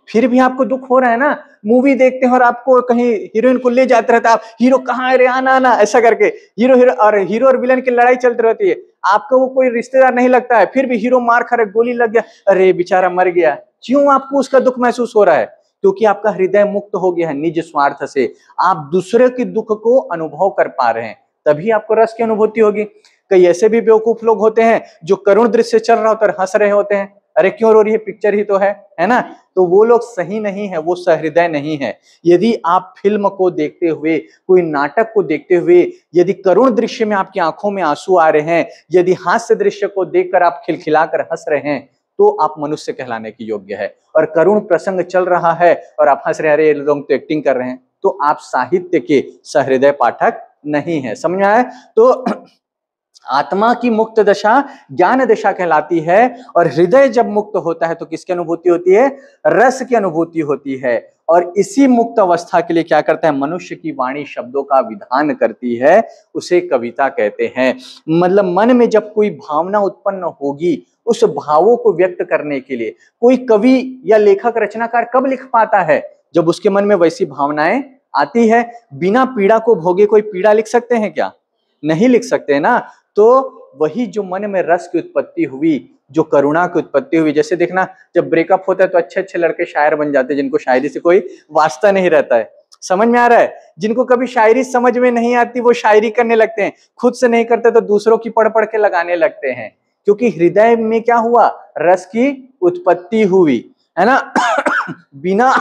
फिर भी आपको दुख हो रहा है ना। मूवी देखते हैं और आपको कहीं हीरोइन को ले जाते रहता है, आप हीरो कहाँ है रे, आना आना, ऐसा करके हीरो और विलन की लड़ाई चलती रहती है। आपको वो कोई रिश्तेदार नहीं लगता है, फिर भी हीरो मार खा रहा, गोली लग गया, अरे बेचारा मर गया। क्यों आपको उसका दुख महसूस हो रहा है? क्योंकि आपका हृदय मुक्त हो गया है निज स्वार्थ से, आप दूसरे के दुख को अनुभव कर पा रहे हैं, तभी आपको रस की अनुभूति होगी। कई ऐसे भी बेवकूफ लोग होते हैं जो करुण दृश्य चल रहा होता है, हंस रहे होते हैं, अरे क्यों रो रही है, पिक्चर ही तो है ना। तो वो लोग सही नहीं है, वो सहृदय नहीं है। यदि आप फिल्म को देखते हुए, कोई नाटक को देखते हुए, यदि करुण दृश्य में आपकी आंखों में आंसू आ रहे हैं, यदि हास्य दृश्य को देखकर आप खिलखिलाकर हंस रहे हैं, तो आप मनुष्य कहलाने की योग्य है। और करुण प्रसंग चल रहा है और आप हंस रहे हैं, अरे लोग तो एक्टिंग कर रहे हैं, तो आप साहित्य के सहृदय पाठक नहीं है। समझ में आया? तो आत्मा की मुक्त दशा ज्ञान दशा कहलाती है, और हृदय जब मुक्त होता है तो किसकी अनुभूति होती है? रस की अनुभूति होती है। और इसी मुक्त अवस्था के लिए क्या करता है? मनुष्य की वाणी शब्दों का विधान करती है, उसे कविता कहते हैं। मतलब मन में जब कोई भावना उत्पन्न होगी, उस भावों को व्यक्त करने के लिए कोई कवि या लेखक रचनाकार कब लिख पाता है? जब उसके मन में वैसी भावनाएं आती है। बिना पीड़ा को भोगे कोई पीड़ा लिख सकते हैं क्या? नहीं लिख सकते ना। तो वही जो मन में रस की उत्पत्ति हुई, जो करुणा की उत्पत्ति हुई, जैसे देखना जब ब्रेकअप होता है तो अच्छे अच्छे लड़के शायर बन जाते हैं, जिनको शायरी से कोई वास्ता नहीं रहता है। समझ में आ रहा है? जिनको कभी शायरी समझ में नहीं आती वो शायरी करने लगते हैं, खुद से नहीं करते तो दूसरों की पढ़ पढ़ के लगाने लगते हैं, क्योंकि हृदय में क्या हुआ? रस की उत्पत्ति हुई, है ना। बिना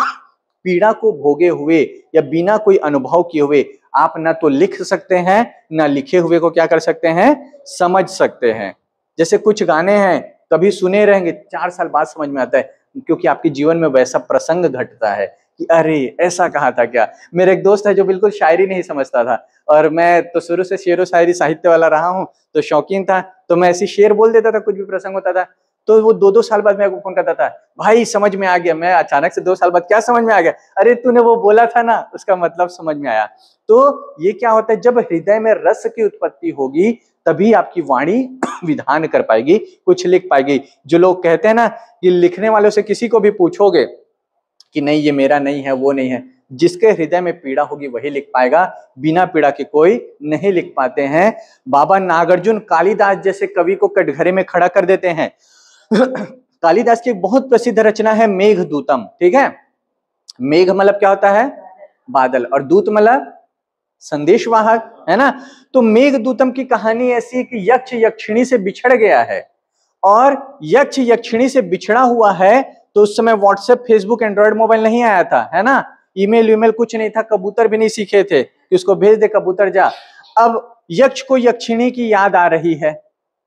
पीड़ा को भोगे हुए या बिना कोई अनुभव किए हुए आप ना तो लिख सकते हैं, ना लिखे हुए को क्या कर सकते हैं? समझ सकते हैं। जैसे कुछ गाने हैं कभी सुने रहेंगे, 4 साल बाद समझ में आता है, क्योंकि आपके जीवन में वैसा प्रसंग घटता है कि अरे ऐसा कहा था क्या। मेरा एक दोस्त है जो बिल्कुल शायरी नहीं समझता था, और मैं तो शुरू से शेरो शायरी साहित्य वाला रहा हूँ, तो शौकीन था, तो मैं ऐसी शेर बोल देता था, कुछ भी प्रसंग होता था तो वो 2-2 साल बाद मेरे को फोन करता था, भाई समझ में आ गया। मैं अचानक से 2 साल बाद, क्या समझ में आ गया? अरे तूने वो बोला था ना, उसका मतलब समझ में आया। तो ये क्या होता है, जब हृदय में रस की उत्पत्ति होगी तभी आपकी वाणी विधान कर पाएगी, कुछ लिख पाएगी। जो लोग कहते हैं ना कि लिखने वालों से किसी को भी पूछोगे कि नहीं ये मेरा नहीं है, वो नहीं है, जिसके हृदय में पीड़ा होगी वही लिख पाएगा, बिना पीड़ा के कोई नहीं लिख पाते हैं। बाबा नागार्जुन कालिदास जैसे कवि को कटघरे में खड़ा कर देते हैं। कालिदास की एक बहुत प्रसिद्ध रचना है मेघदूतम, ठीक है। मेघ मतलब क्या होता है? बादल, और दूत मतलब संदेशवाहक, है ना। तो मेघदूतम की कहानी ऐसी है कि यक्ष यक्षिणी से बिछड़ गया है, और यक्ष यक्षिणी से बिछड़ा हुआ है तो उस समय व्हाट्सएप, फेसबुक, एंड्रॉइड मोबाइल नहीं आया था, है ना। ईमेल कुछ नहीं था, कबूतर भी नहीं सीखे थे कि उसको भेज दे कबूतर जा। अब यक्ष को यक्षिणी की याद आ रही है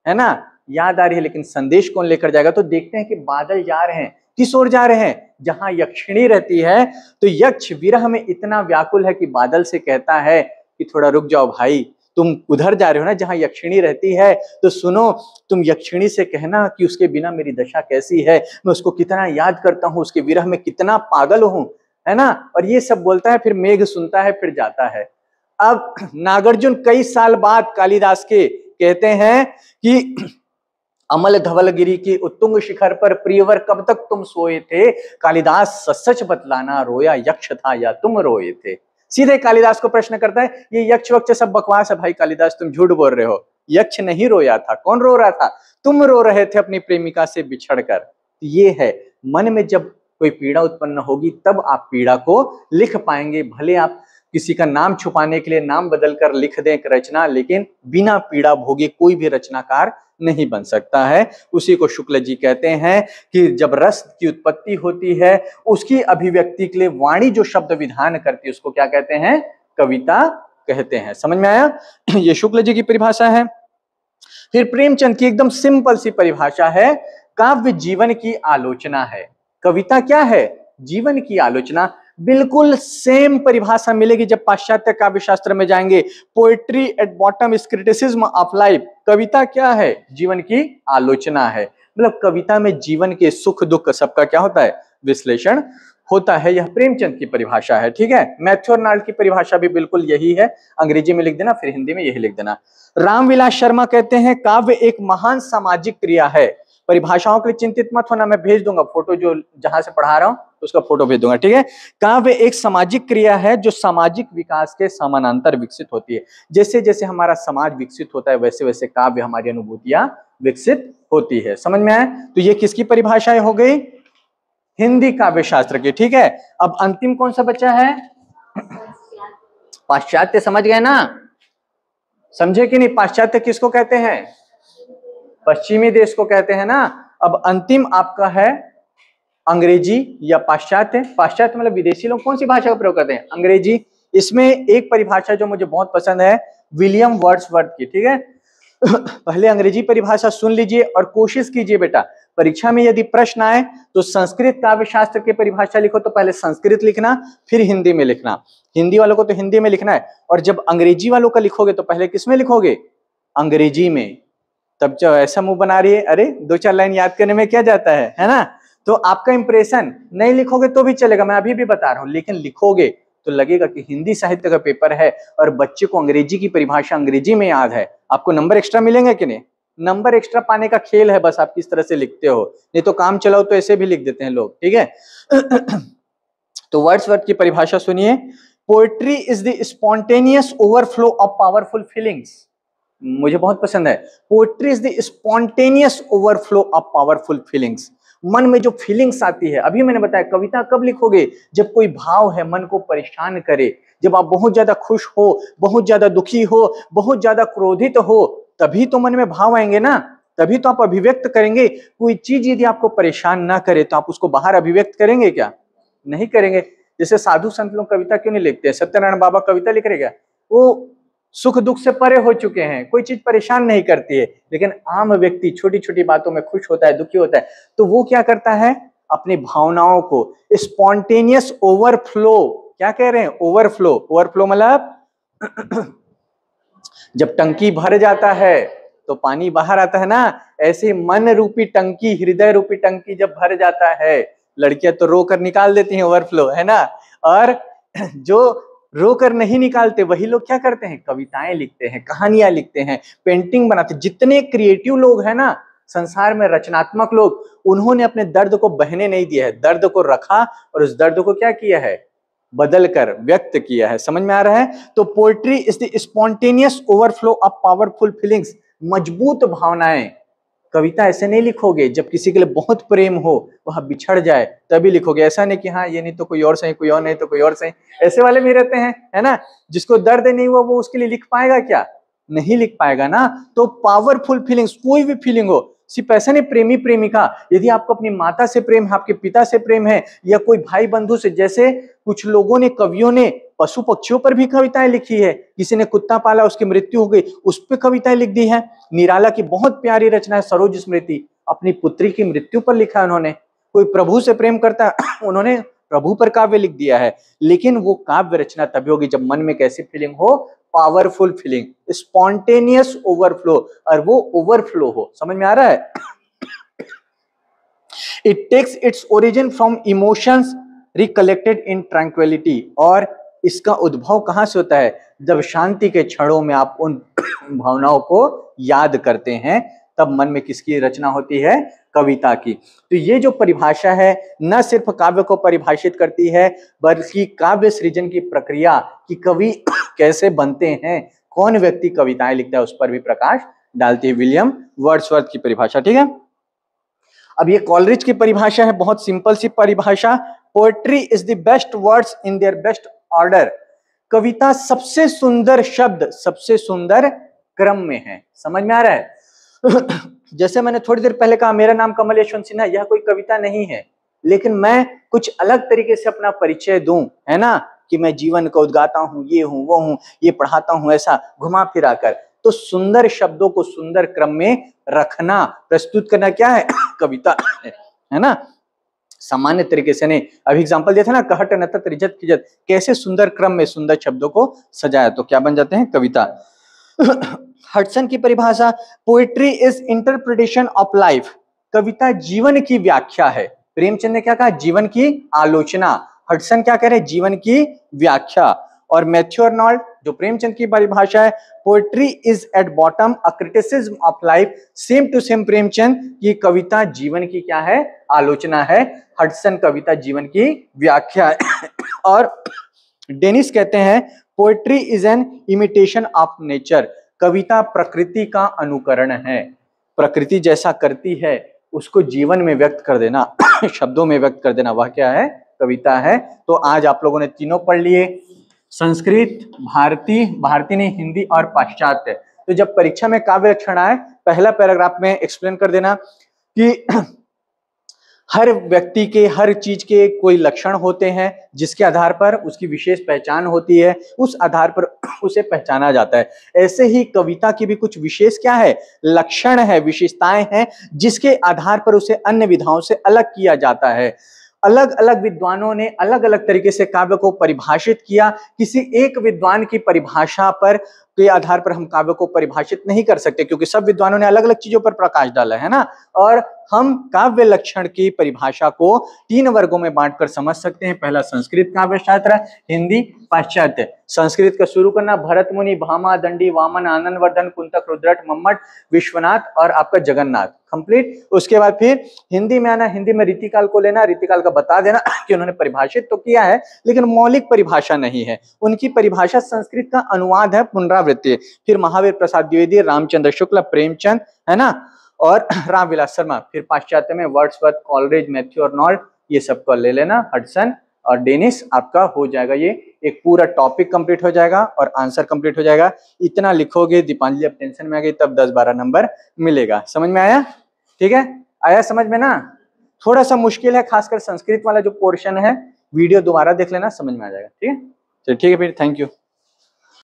ना, याद आ रही है, लेकिन संदेश कौन लेकर जाएगा? तो देखते हैं कि बादल जा रहे हैं, किस ओर जा रहे हैं? जहां यक्षिणी रहती है। तो यक्ष विरह में इतना व्याकुल है कि बादल से कहता है कि थोड़ा रुक जाओ भाई, तुम उधर जा रहे हो ना जहां यक्षिणी रहती है, तो सुनो, तुम यक्षिणी से कहना कि उसके बिना मेरी दशा कैसी है, मैं उसको कितना याद करता हूँ, उसके विरह में कितना पागल हूं, है ना। और ये सब बोलता है, फिर मेघ सुनता है, फिर जाता है। अब नागार्जुन कई साल बाद कालिदास के कहते हैं कि अमल धवलगिरी की उत्तुंग शिखर पर प्रियवर कब तक तुम सोए थे, कालिदास सच बतलाना, रोया यक्ष था या तुम रोए थे। सीधे कालिदास को प्रश्न करता है, ये यक्ष वक्ष सब बकवास है भाई कालिदास, तुम झूठ बोल रहे हो, यक्ष नहीं रोया था। कौन रो रहा था? तुम रो रहे थे अपनी प्रेमिका से बिछड़कर। ये है, मन में जब कोई पीड़ा उत्पन्न होगी तब आप पीड़ा को लिख पाएंगे। भले आप किसी का नाम छुपाने के लिए नाम बदलकर लिख दें एक रचना, लेकिन बिना पीड़ा भोगे कोई भी रचनाकार नहीं बन सकता है। उसी को शुक्ल जी कहते हैं कि जब रस की उत्पत्ति होती है, उसकी अभिव्यक्ति के लिए वाणी जो शब्द विधान करती है उसको क्या कहते हैं? कविता कहते हैं। समझ में आया? ये शुक्ल जी की परिभाषा है। फिर प्रेमचंद की एकदम सिंपल सी परिभाषा है, काव्य जीवन की आलोचना है। कविता क्या है? जीवन की आलोचना। बिल्कुल सेम परिभाषा मिलेगी जब पाश्चात्य काव्य शास्त्र में जाएंगे। Poetry at bottom is criticism of life. कविता क्या है? जीवन की आलोचना है। मतलब कविता में जीवन के सुख दुख सबका क्या होता है? विश्लेषण होता है। यह प्रेमचंद की परिभाषा है, ठीक है। मैथ्यू आर्नल्ड की परिभाषा भी बिल्कुल यही है, अंग्रेजी में लिख देना, फिर हिंदी में यही लिख देना। रामविलास शर्मा कहते हैं काव्य एक महान सामाजिक क्रिया है। परिभाषाओं के लिए चिंतित मत होना, मैं भेज दूंगा फोटो, जो जहां से पढ़ा रहा हूं उसका फोटो भेज दूंगा, ठीक है। काव्य एक सामाजिक क्रिया है जो सामाजिक विकास के समानांतर विकसित होती है। जैसे जैसे हमारा समाज विकसित होता है वैसे वैसे काव्य, हमारी अनुभूतियां विकसित होती है। समझ में आए? तो ये किसकी परिभाषाएं हो गई? हिंदी काव्य शास्त्र की, ठीक है। अब अंतिम कौन सा बचा है? पाश्चात्य। समझ गए ना? समझे कि नहीं? पाश्चात्य किसको कहते हैं? पश्चिमी देश को कहते हैं ना। अब अंतिम आपका है अंग्रेजी या पाश्चात्य। पाश्चात्य मतलब विदेशी लोग कौन सी भाषा का प्रयोग करते हैं? अंग्रेजी। इसमें एक परिभाषा जो मुझे बहुत पसंद है, विलियम वर्ड्सवर्थ की, ठीक है। पहले अंग्रेजी परिभाषा सुन लीजिए और कोशिश कीजिए बेटा, परीक्षा में यदि प्रश्न आए तो संस्कृत काव्य शास्त्र की परिभाषा लिखो तो पहले संस्कृत लिखना, फिर हिंदी में लिखना। हिंदी वालों को तो हिंदी में लिखना है, और जब अंग्रेजी वालों का लिखोगे तो पहले किस में लिखोगे? अंग्रेजी में। तब जो ऐसा मुंह बना रही है, अरे 2-4 लाइन याद करने में क्या जाता है ना। तो आपका इंप्रेशन, नहीं लिखोगे तो भी चलेगा, मैं अभी भी बता रहा हूं, लेकिन लिखोगे तो लगेगा कि हिंदी साहित्य का पेपर है और बच्चे को अंग्रेजी की परिभाषा अंग्रेजी में याद है। आपको नंबर एक्स्ट्रा मिलेंगे कि नहीं? नंबर एक्स्ट्रा पाने का खेल है, बस आप किस तरह से लिखते हो। नहीं तो काम चलाओ तो ऐसे भी लिख देते हैं लोग, ठीक है। तो वर्ड्सवर्थ की परिभाषा सुनिए, poetry is the spontaneous overflow of powerful feelings. मुझे बहुत पसंद है। Poetry is the spontaneous overflow of powerful feelings. मन में जो फीलिंग्स आती है, अभी मैंने बताया कविता कब लिखोगे? जब कोई भाव है मन को परेशान करे, जब आप बहुत ज्यादा खुश हो, बहुत ज्यादा दुखी हो, बहुत ज्यादा क्रोधित हो, तभी तो मन में भाव आएंगे ना, तभी तो आप अभिव्यक्त करेंगे। कोई चीज यदि आपको परेशान ना करे तो आप उसको बाहर अभिव्यक्त करेंगे क्या? नहीं करेंगे। जैसे साधु संत लोग कविता क्यों नहीं लिखते? सत्यनारायण बाबा कविता लिख रहे क्या? वो सुख दुख से परे हो चुके हैं, कोई चीज परेशान नहीं करती है। लेकिन आम व्यक्ति छोटी छोटी बातों में खुश होता है, दुखी होता है, तो वो क्या करता है? अपनी भावनाओं को स्पॉन्टेनियस ओवरफ्लो, क्या कह रहे हैं, ओवरफ्लो, ओवरफ्लो मतलब जब टंकी भर जाता है तो पानी बाहर आता है ना, ऐसे मन रूपी टंकी, हृदय रूपी टंकी जब भर जाता है, लड़कियां तो रोकर निकाल देती हैं, ओवरफ्लो है ना, और जो रोकर नहीं निकालते वही लोग क्या करते हैं, कविताएं लिखते हैं, कहानियां लिखते हैं, पेंटिंग बनाते हैं। जितने क्रिएटिव लोग हैं ना संसार में, रचनात्मक लोग, उन्होंने अपने दर्द को बहने नहीं दिया है, दर्द को रखा और उस दर्द को क्या किया है, बदल कर व्यक्त किया है। समझ में आ रहा है? तो poetry is the spontaneous overflow of powerful feelings, मजबूत भावनाएं। कविता ऐसे नहीं लिखोगे जब किसी के लिए बहुत प्रेम हो, वह बिछड़ जाए तभी लिखोगे। ऐसा नहीं कि हाँ ये नहीं तो कोई और सही, कोई और नहीं तो कोई और सही, ऐसे वाले भी रहते हैं, है ना। जिसको दर्द नहीं हुआ वो उसके लिए लिख पाएगा क्या, नहीं लिख पाएगा ना। तो पावरफुल फीलिंग्स, कोई भी फीलिंग हो, सिर्फ ऐसा नहीं प्रेमी प्रेमिका, यदि आपको अपनी माता से प्रेम है, आपके पिता से प्रेम है, या कोई भाई बंधु से, जैसे कुछ लोगों ने, कवियों ने पशु पक्षियों पर भी कविताएं लिखी है। किसी ने कुत्ता पाला, उसकी मृत्यु हो गई, उस पर कविताएं लिख दी है। निराला की बहुत प्यारी रचना है सरोज स्मृति, अपनी पुत्री की मृत्यु पर लिखा है उन्होंने। कोई प्रभु से प्रेम करता है, उन्होंने प्रभु पर काव्य लिख दिया है। लेकिन वो काव्य रचना तभी होगी जब मन में कैसी फीलिंग हो, पावरफुल फीलिंग, स्पॉन्टेनियस ओवरफ्लो, और वो ओवरफ्लो हो। समझ में आ रहा है? It takes its origin from emotions recollected in tranquillity, और इसका उद्भव कहां से होता है, जब शांति के क्षणों में आप उन भावनाओं को याद करते हैं, तब मन में किसकी रचना होती है, कविता की। तो ये जो परिभाषा है न सिर्फ काव्य को परिभाषित करती है, बल्कि काव्य सृजन की प्रक्रिया कि कवि कैसे बनते हैं, कौन व्यक्ति कविताएं लिखता है, उस पर भी प्रकाश डालती है। विलियम वर्ड्सवर्थ की परिभाषा, ठीक है। अब ये कॉलरिज की परिभाषा है, बहुत सिंपल सी परिभाषा। Poetry is the best words in their best order, कविता सबसे सुंदर शब्द सबसे सुंदर क्रम में है। समझ में आ रहा है? जैसे मैंने थोड़ी देर पहले कहा, मेरा नाम कमल यशवंत सिन्हा, यह कोई कविता नहीं है, लेकिन मैं कुछ अलग तरीके से अपना परिचय दूं, है ना, कि मैं जीवन को उद्गाता हूं, ये हूं, वो हूं, ये पढ़ाता हूं, ऐसा घुमा फिरा कर। तो सुंदर शब्दों को सुंदर क्रम में रखना, प्रस्तुत करना क्या है, कविता है ना। सामान्य तरीके से नहीं, अभी एग्जांपल दिया था ना, कहट नतत रिजत खिजत, कैसे सुंदर क्रम में सुंदर शब्दों को सजाया, तो क्या बन जाते हैं, कविता। हडसन की परिभाषा, poetry is interpretation of life, कविता जीवन की व्याख्या है। प्रेमचंद ने क्या कहा, जीवन की आलोचना, हडसन क्या कह रहे हैं, जीवन की व्याख्या। और मैथ्यू अर्नोल्ड जो प्रेमचंद की परिभाषा है, poetry is at bottom a criticism of life, same to same Premchand, ये कविता जीवन की क्या है, आलोचना है। हडसन कविता जीवन की व्याख्या है। और डेनिस कहते हैं poetry is an imitation of nature, कविता प्रकृति का अनुकरण है, प्रकृति जैसा करती है उसको जीवन में व्यक्त कर देना, शब्दों में व्यक्त कर देना, वह क्या है, कविता है। तो आज आप लोगों ने तीनों पढ़ लिए, संस्कृत, भारतीय ने हिंदी और पाश्चात्य। तो जब परीक्षा में काव्य लक्षण आए, पहला पैराग्राफ में एक्सप्लेन कर देना कि हर व्यक्ति के, हर चीज के कोई लक्षण होते हैं जिसके आधार पर उसकी विशेष पहचान होती है, उस आधार पर उसे पहचाना जाता है। ऐसे ही कविता की भी कुछ विशेष क्या है, लक्षण है, विशेषताएं हैं, जिसके आधार पर उसे अन्य विधाओं से अलग किया जाता है। अलग अलग विद्वानों ने अलग अलग तरीके से काव्य को परिभाषित किया। किसी एक विद्वान की परिभाषा पर के आधार पर हम काव्य को परिभाषित नहीं कर सकते, क्योंकि सब विद्वानों ने अलग अलग चीजों पर प्रकाश डाला है ना। और हम काव्य लक्षण की परिभाषा को 3 वर्गों में बांटकर समझ सकते हैं। पहला संस्कृत काव्य शास्त्र, हिंदी, पाश्चात्य। संस्कृत का शुरू करना, भरत मुनि, भामा, दंडी, वामन, आनंदवर्धन, कुंतक, रुद्रट, मम्मट, विश्वनाथ और आपका जगन्नाथ, कंप्लीट। उसके बाद फिर हिंदी में आना, हिंदी में रीतिकाल को लेना, रीतिकाल का बता देना कि उन्होंने परिभाषित तो किया है लेकिन मौलिक परिभाषा नहीं है, उनकी परिभाषा संस्कृत का अनुवाद है, पुनरावृत्ति। फिर महावीर प्रसाद द्विवेदी, रामचंद्र शुक्ल, प्रेमचंद, है ना, और रामविलास शर्मा। फिर पाश्चात्य में वर्ड्सवर्थ, कॉलरिज, मैथ्यू अर्नोल्ड, ये सबको ले लेना, हडसन और डेनिस, आपका हो जाएगा ये एक पूरा टॉपिक कंप्लीट हो जाएगा और आंसर कंप्लीट हो जाएगा। इतना लिखोगे दीपांजलि, अब टेंशन में आ गई, तब 10-12 नंबर मिलेगा। समझ में आया? ठीक है, आया समझ में ना? थोड़ा सा मुश्किल है, खासकर संस्कृत वाला जो पोर्शन है, वीडियो दोबारा देख लेना, समझ में आ जाएगा। ठीक है, चलिए ठीक है फिर, थैंक यू।